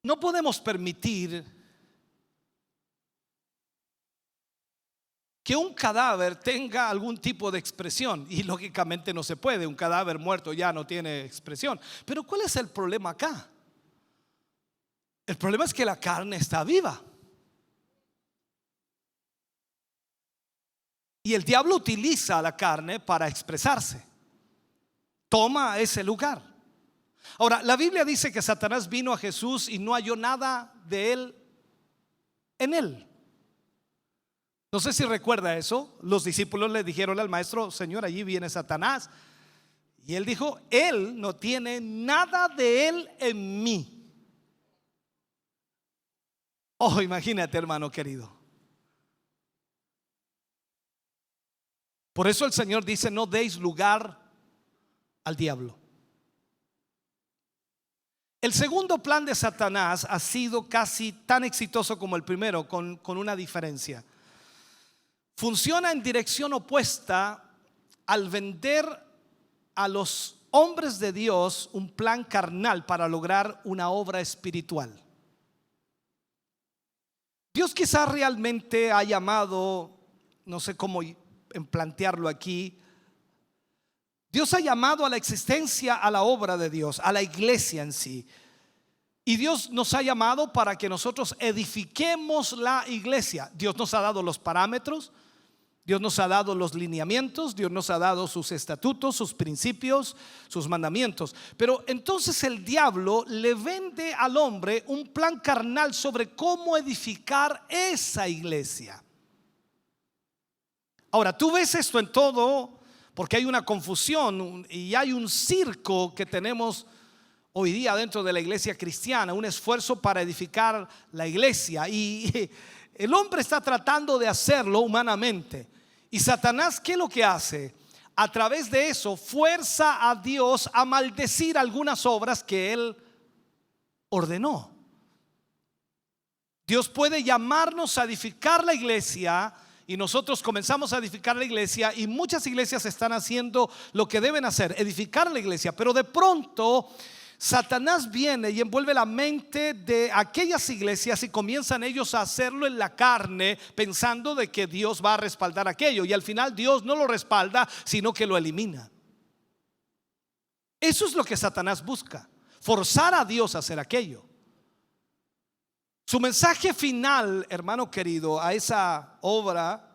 Speaker 1: no podemos permitir que un cadáver tenga algún tipo de expresión, y lógicamente no se puede. Un cadáver muerto ya no tiene expresión. Pero ¿cuál es el problema acá? El problema es que la carne está viva y el diablo utiliza a la carne para expresarse. Toma ese lugar. Ahora, la Biblia dice que Satanás vino a Jesús y no halló nada de él en él. No sé si recuerda eso. Los discípulos le dijeron al maestro: Señor, allí viene Satanás. Y él dijo: él no tiene nada de él en mí. Oh, imagínate, hermano querido. Por eso el Señor dice: no deis lugar al diablo. El segundo plan de Satanás ha sido casi tan exitoso como el primero, con una diferencia. Funciona en dirección opuesta al vender a los hombres de Dios un plan carnal para lograr una obra espiritual. Dios quizás realmente ha llamado, no sé cómo plantearlo aquí, Dios ha llamado a la existencia a la obra de Dios, a la iglesia en sí. Y Dios nos ha llamado para que nosotros edifiquemos la iglesia. Dios nos ha dado los parámetros, Dios nos ha dado los lineamientos, Dios nos ha dado sus estatutos, sus principios, sus mandamientos. Pero entonces el diablo le vende al hombre un plan carnal sobre cómo edificar esa iglesia. Ahora, tú ves esto en todo, porque hay una confusión y hay un circo que tenemos hoy día dentro de la iglesia cristiana, un esfuerzo para edificar la iglesia, y el hombre está tratando de hacerlo humanamente. Y Satanás, ¿qué es lo que hace? A través de eso fuerza a Dios a maldecir algunas obras que él ordenó. Dios puede llamarnos a edificar la iglesia, y nosotros comenzamos a edificar la iglesia, y muchas iglesias están haciendo lo que deben hacer, edificar la iglesia. Pero de pronto Satanás viene y envuelve la mente de aquellas iglesias y comienzan ellos a hacerlo en la carne, pensando de que Dios va a respaldar aquello, y al final Dios no lo respalda, sino que lo elimina. Eso es lo que Satanás busca, forzar a Dios a hacer aquello. Su mensaje final, hermano querido, a esa obra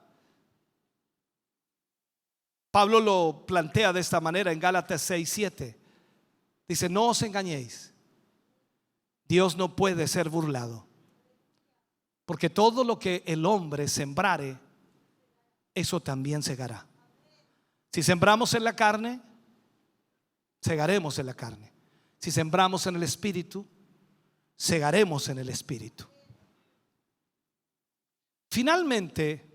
Speaker 1: Pablo lo plantea de esta manera en Gálatas 6:7. Dice: no os engañéis, Dios no puede ser burlado, porque todo lo que el hombre sembrare, eso también segará. Si sembramos en la carne, segaremos en la carne. Si sembramos en el Espíritu, segaremos en el Espíritu. Finalmente,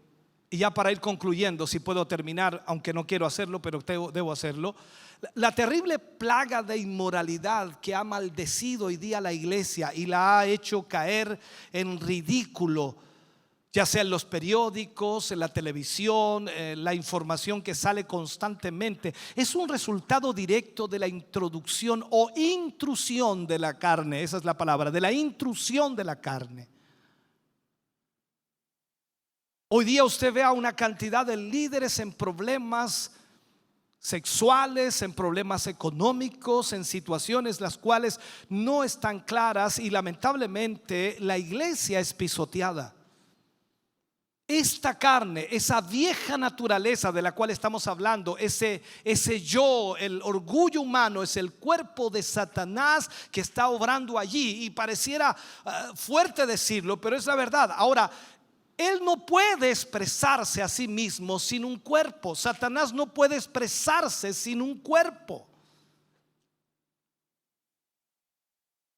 Speaker 1: y ya para ir concluyendo, si puedo terminar, aunque no quiero hacerlo, pero debo hacerlo, la terrible plaga de inmoralidad que ha maldecido hoy día la iglesia y la ha hecho caer en ridículo, ya sea en los periódicos, en la televisión, la información que sale constantemente, es un resultado directo de la introducción o intrusión de la carne. Esa es la palabra, de la intrusión de la carne. Hoy día usted ve a una cantidad de líderes en problemas sexuales, en problemas económicos, en situaciones las cuales no están claras, y lamentablemente la iglesia es pisoteada. Esta carne, esa vieja naturaleza de la cual estamos hablando, ese yo, el orgullo humano, es el cuerpo de Satanás que está obrando allí. Y pareciera fuerte decirlo, pero es la verdad. Ahora, él no puede expresarse a sí mismo sin un cuerpo. Satanás no puede expresarse sin un cuerpo.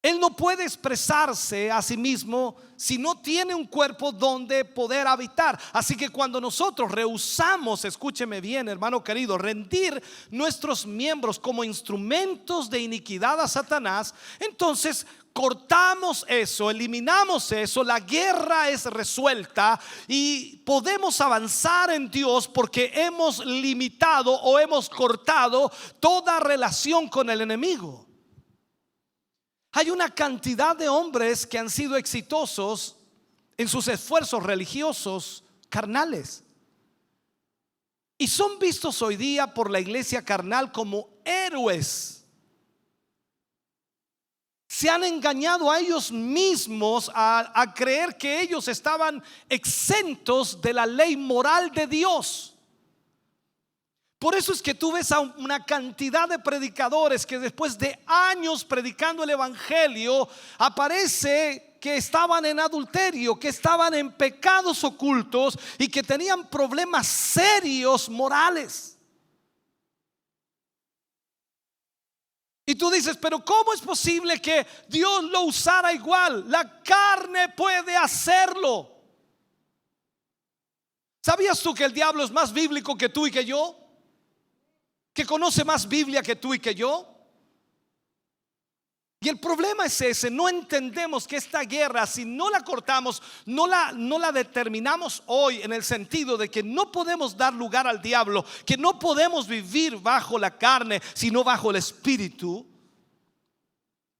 Speaker 1: Él no puede expresarse a sí mismo si no tiene un cuerpo donde poder habitar. Así que cuando nosotros rehusamos, escúcheme bien, hermano querido, rendir nuestros miembros como instrumentos de iniquidad a Satanás, entonces cortamos eso, eliminamos eso, la guerra es resuelta y podemos avanzar en Dios, porque hemos limitado o hemos cortado toda relación con el enemigo. Hay una cantidad de hombres que han sido exitosos en sus esfuerzos religiosos carnales y son vistos hoy día por la iglesia carnal como héroes. Se han engañado a ellos mismos a creer que ellos estaban exentos de la ley moral de Dios. Por eso es que tú ves a una cantidad de predicadores que después de años predicando el evangelio, aparece que estaban en adulterio, que estaban en pecados ocultos y que tenían problemas serios morales. Y tú dices: pero ¿cómo es posible que Dios lo usara igual? La carne puede hacerlo. ¿Sabías tú que el diablo es más bíblico que tú y que yo? Que conoce más Biblia que tú y que yo. Y el problema es ese: no entendemos que esta guerra, si no la cortamos, no la determinamos hoy, en el sentido de que no podemos dar lugar al diablo, que no podemos vivir bajo la carne, sino bajo el Espíritu,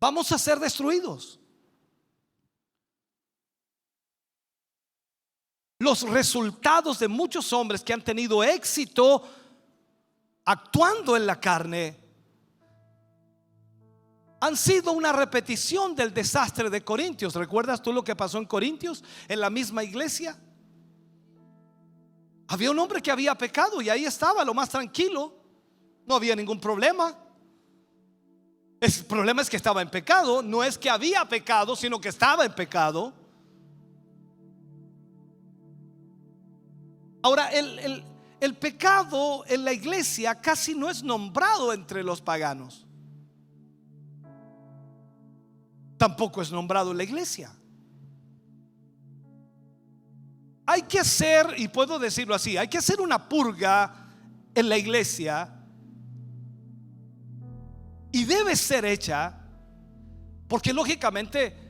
Speaker 1: vamos a ser destruidos. Los resultados de muchos hombres que han tenido éxito actuando en la carne han sido una repetición del desastre de Corintios. ¿Recuerdas tú lo que pasó en Corintios, en la misma iglesia? Había un hombre que había pecado y ahí estaba, lo más tranquilo, no había ningún problema. El problema es que estaba en pecado. No es que había pecado, sino que estaba en pecado. Ahora, el pecado en la iglesia casi no es nombrado entre los paganos. Tampoco es nombrado en la iglesia. Hay que hacer, y puedo decirlo así, hay que hacer una purga en la iglesia, y debe ser hecha porque lógicamente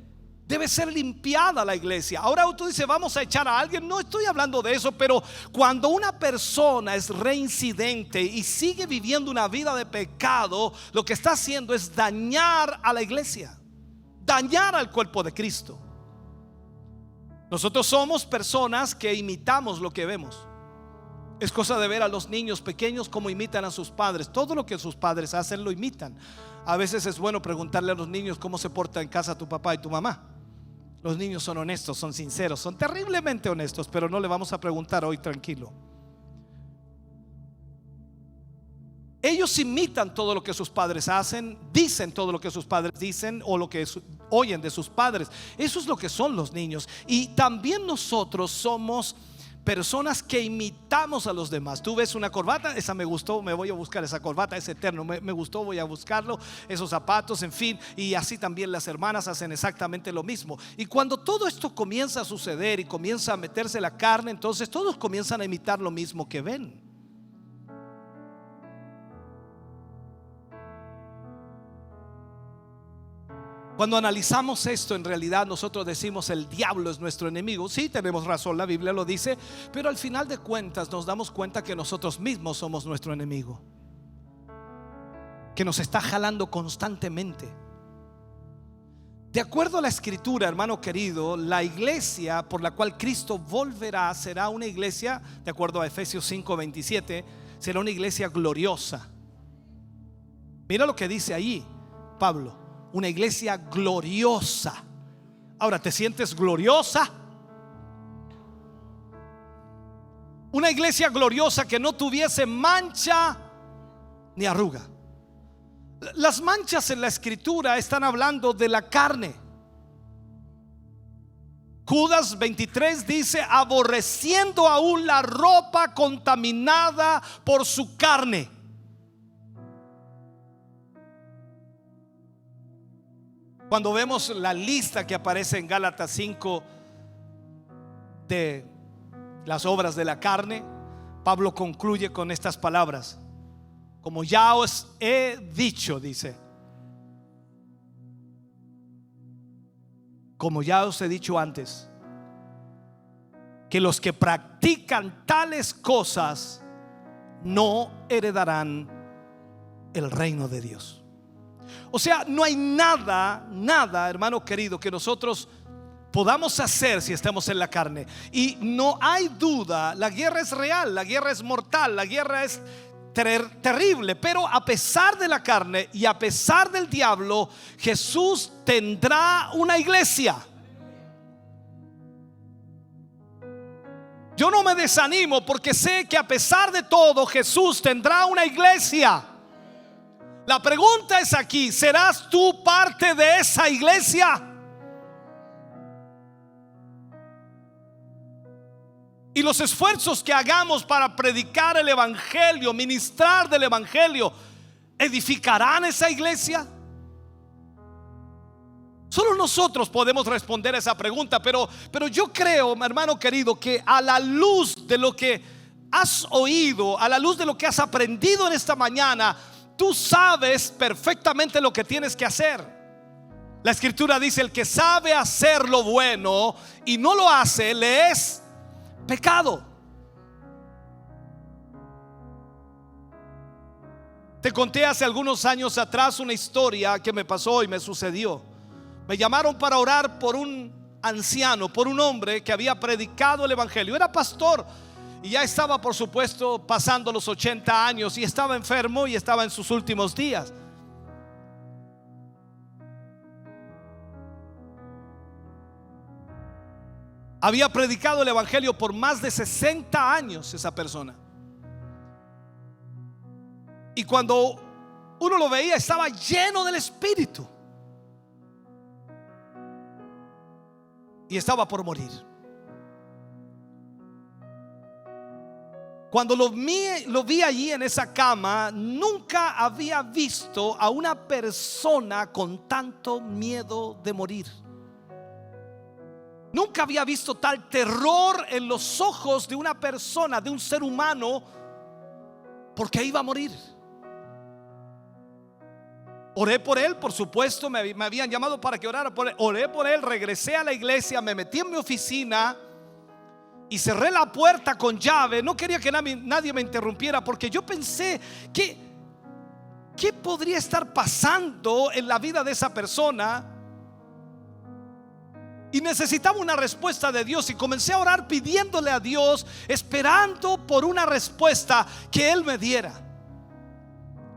Speaker 1: debe ser limpiada la iglesia. Ahora tú dices: vamos a echar a alguien. No estoy hablando de eso, pero cuando una persona es reincidente y sigue viviendo una vida de pecado, lo que está haciendo es dañar a la iglesia, dañar al cuerpo de Cristo. Nosotros somos personas que imitamos lo que vemos. Es cosa de ver a los niños pequeños cómo imitan a sus padres. Todo lo que sus padres hacen lo imitan. A veces es bueno preguntarle a los niños cómo se porta en casa tu papá y tu mamá. Los niños son honestos, son sinceros, son terriblemente honestos, pero no le vamos a preguntar hoy, tranquilo. ellos imitan todo lo que sus padres hacen, dicen todo lo que sus padres dicen o lo que oyen de sus padres. Eso es lo que son los niños. Y también nosotros somos personas que imitamos a los demás. Tú ves una corbata, esa me gustó, me voy a buscar esa corbata, es eterno, me gustó, voy a buscarlo. Esos zapatos, en fin. Y así también las hermanas hacen exactamente lo mismo. Y cuando todo esto comienza a suceder y comienza a meterse la carne, entonces todos comienzan a imitar lo mismo que ven. Cuando analizamos esto, en realidad nosotros decimos el diablo es nuestro enemigo. Sí, tenemos razón, la Biblia lo dice, pero al final de cuentas nos damos cuenta que nosotros mismos somos nuestro enemigo, que nos está jalando constantemente. De acuerdo a la Escritura, hermano querido, la iglesia por la cual Cristo volverá será una iglesia, de acuerdo a Efesios 5:27, será una iglesia gloriosa. Mira lo que dice allí Pablo. Una iglesia gloriosa. Ahora, ¿te sientes gloriosa? Una iglesia gloriosa que no tuviese mancha ni arruga. Las manchas en la Escritura están hablando de la carne. Judas 23 dice: aborreciendo aún la ropa contaminada por su carne. Cuando vemos la lista que aparece en Gálatas 5 de las obras de la carne, Pablo concluye con estas palabras: como ya os he dicho, dice, como ya os he dicho antes, que los que practican tales cosas no heredarán el reino de Dios. O sea, no hay nada, hermano querido, que nosotros podamos hacer si estamos en la carne. Y no hay duda, la guerra es real, la guerra es mortal, la guerra es terrible. Pero a pesar de la carne y a pesar del diablo, Jesús tendrá una iglesia. Yo no me desanimo porque sé que a pesar de todo Jesús tendrá una iglesia. La pregunta es aquí: ¿serás tú parte de esa iglesia? Y los esfuerzos que hagamos para predicar el evangelio, ministrar del evangelio, ¿edificarán esa iglesia? Solo nosotros podemos responder a esa pregunta, pero yo creo, hermano querido, que a la luz de lo que has oído, a la luz de lo que has aprendido en esta mañana, tú sabes perfectamente lo que tienes que hacer. La Escritura dice: el que sabe hacer lo bueno y no lo hace, le es pecado. Te conté hace algunos años atrás una historia que me pasó y me sucedió. Me llamaron para orar por un anciano, por un hombre que había predicado el evangelio. Era pastor y ya estaba, por supuesto, pasando los 80 años y estaba enfermo y estaba en sus últimos días. Había predicado el evangelio por más de 60 años esa persona. Y cuando uno lo veía, estaba lleno del Espíritu y estaba por morir. Cuando lo vi allí en esa cama, nunca había visto a una persona con tanto miedo de morir. Nunca había visto tal terror en los ojos de una persona, de un ser humano, porque iba a morir. Oré por él, por supuesto, me habían llamado para que orara por él. Oré por él, regresé a la iglesia, me metí en mi oficina y cerré la puerta con llave. No quería que nadie me interrumpiera, porque yo pensé ¿qué podría estar pasando en la vida de esa persona? Y necesitaba una respuesta de Dios, y comencé a orar pidiéndole a Dios, esperando por una respuesta que Él me diera.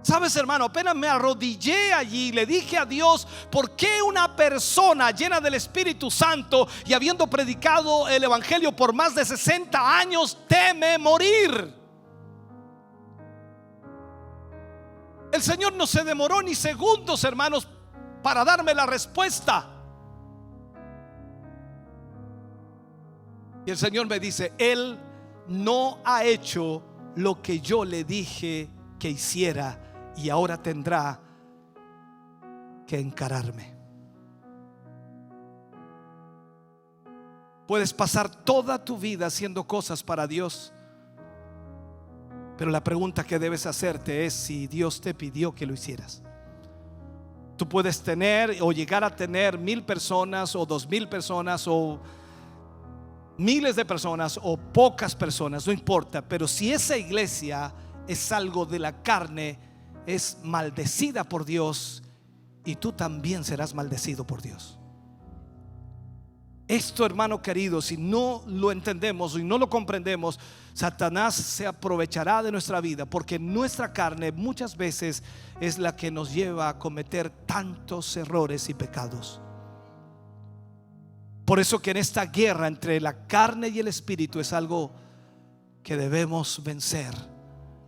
Speaker 1: Sabes, hermano, apenas me arrodillé allí, le dije a Dios: ¿por qué una persona llena del Espíritu Santo y habiendo predicado el evangelio por más de 60 años teme morir? El Señor no se demoró ni segundos, hermanos, para darme la respuesta. Y el Señor me dice: Él no ha hecho lo que yo le dije que hiciera, y ahora tendrá que encararme. Puedes pasar toda tu vida haciendo cosas para Dios, pero la pregunta que debes hacerte es si Dios te pidió que lo hicieras. Tú puedes tener o llegar a tener 1000 personas o 2000 personas o miles de personas o pocas personas, no importa, pero si esa iglesia es algo de la carne, es maldecida por Dios, y tú también serás maldecido por Dios. Esto, hermano querido, si no lo entendemos y no lo comprendemos, Satanás se aprovechará de nuestra vida, porque nuestra carne muchas veces es la que nos lleva a cometer tantos errores y pecados. Por eso que en esta guerra entre la carne y el espíritu es algo que debemos vencer,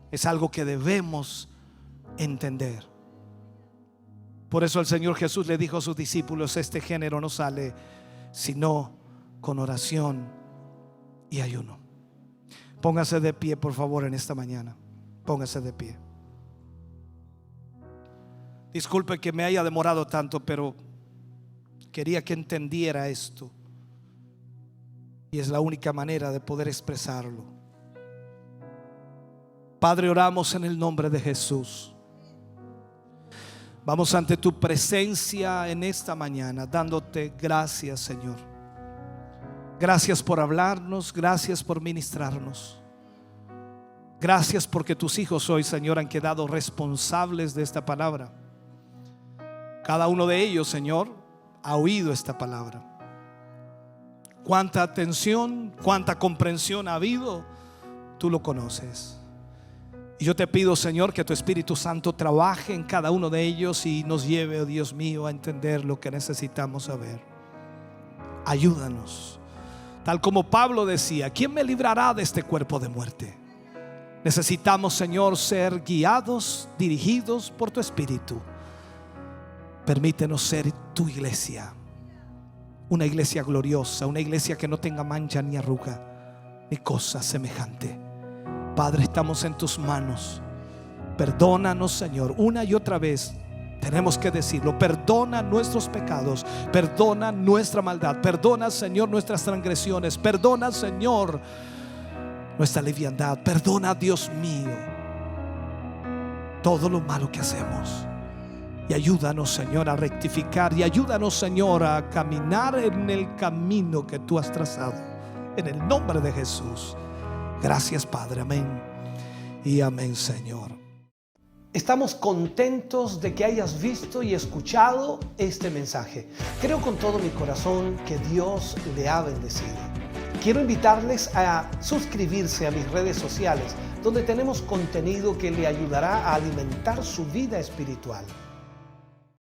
Speaker 1: es algo que debemos entender. Por eso el Señor Jesús le dijo a sus discípulos: este género no sale sino con oración y ayuno. Póngase de pie, por favor, en esta mañana. Póngase de pie. Disculpe que me haya demorado tanto, pero quería que entendiera esto, y es la única manera de poder expresarlo. Padre, oramos en el nombre de Jesús. Vamos ante tu presencia en esta mañana, dándote gracias, Señor. Gracias por hablarnos, gracias por ministrarnos. Gracias porque tus hijos hoy, Señor, han quedado responsables de esta palabra. Cada uno de ellos, Señor, ha oído esta palabra. Cuánta atención, cuánta comprensión ha habido, tú lo conoces. Y yo te pido, Señor, que tu Espíritu Santo trabaje en cada uno de ellos y nos lleve, oh Dios mío, a entender lo que necesitamos saber. Ayúdanos. Tal como Pablo decía: ¿quién me librará de este cuerpo de muerte? Necesitamos, Señor, ser guiados, dirigidos por tu Espíritu. Permítenos ser tu iglesia, una iglesia gloriosa, una iglesia que no tenga mancha ni arruga ni cosa semejante. Padre, estamos en tus manos. Perdónanos, Señor, una y otra vez. Tenemos que decirlo: perdona nuestros pecados, perdona nuestra maldad, perdona, Señor, nuestras transgresiones, perdona, Señor, nuestra liviandad, perdona, Dios mío, todo lo malo que hacemos. Y ayúdanos, Señor, a rectificar, y ayúdanos, Señor, a caminar en el camino que tú has trazado, en el nombre de Jesús. Gracias, Padre, amén y amén, Señor. Estamos contentos de que hayas visto y escuchado este mensaje. Creo con todo mi corazón que Dios le ha bendecido. Quiero invitarles a suscribirse a mis redes sociales, donde tenemos contenido que le ayudará a alimentar su vida espiritual.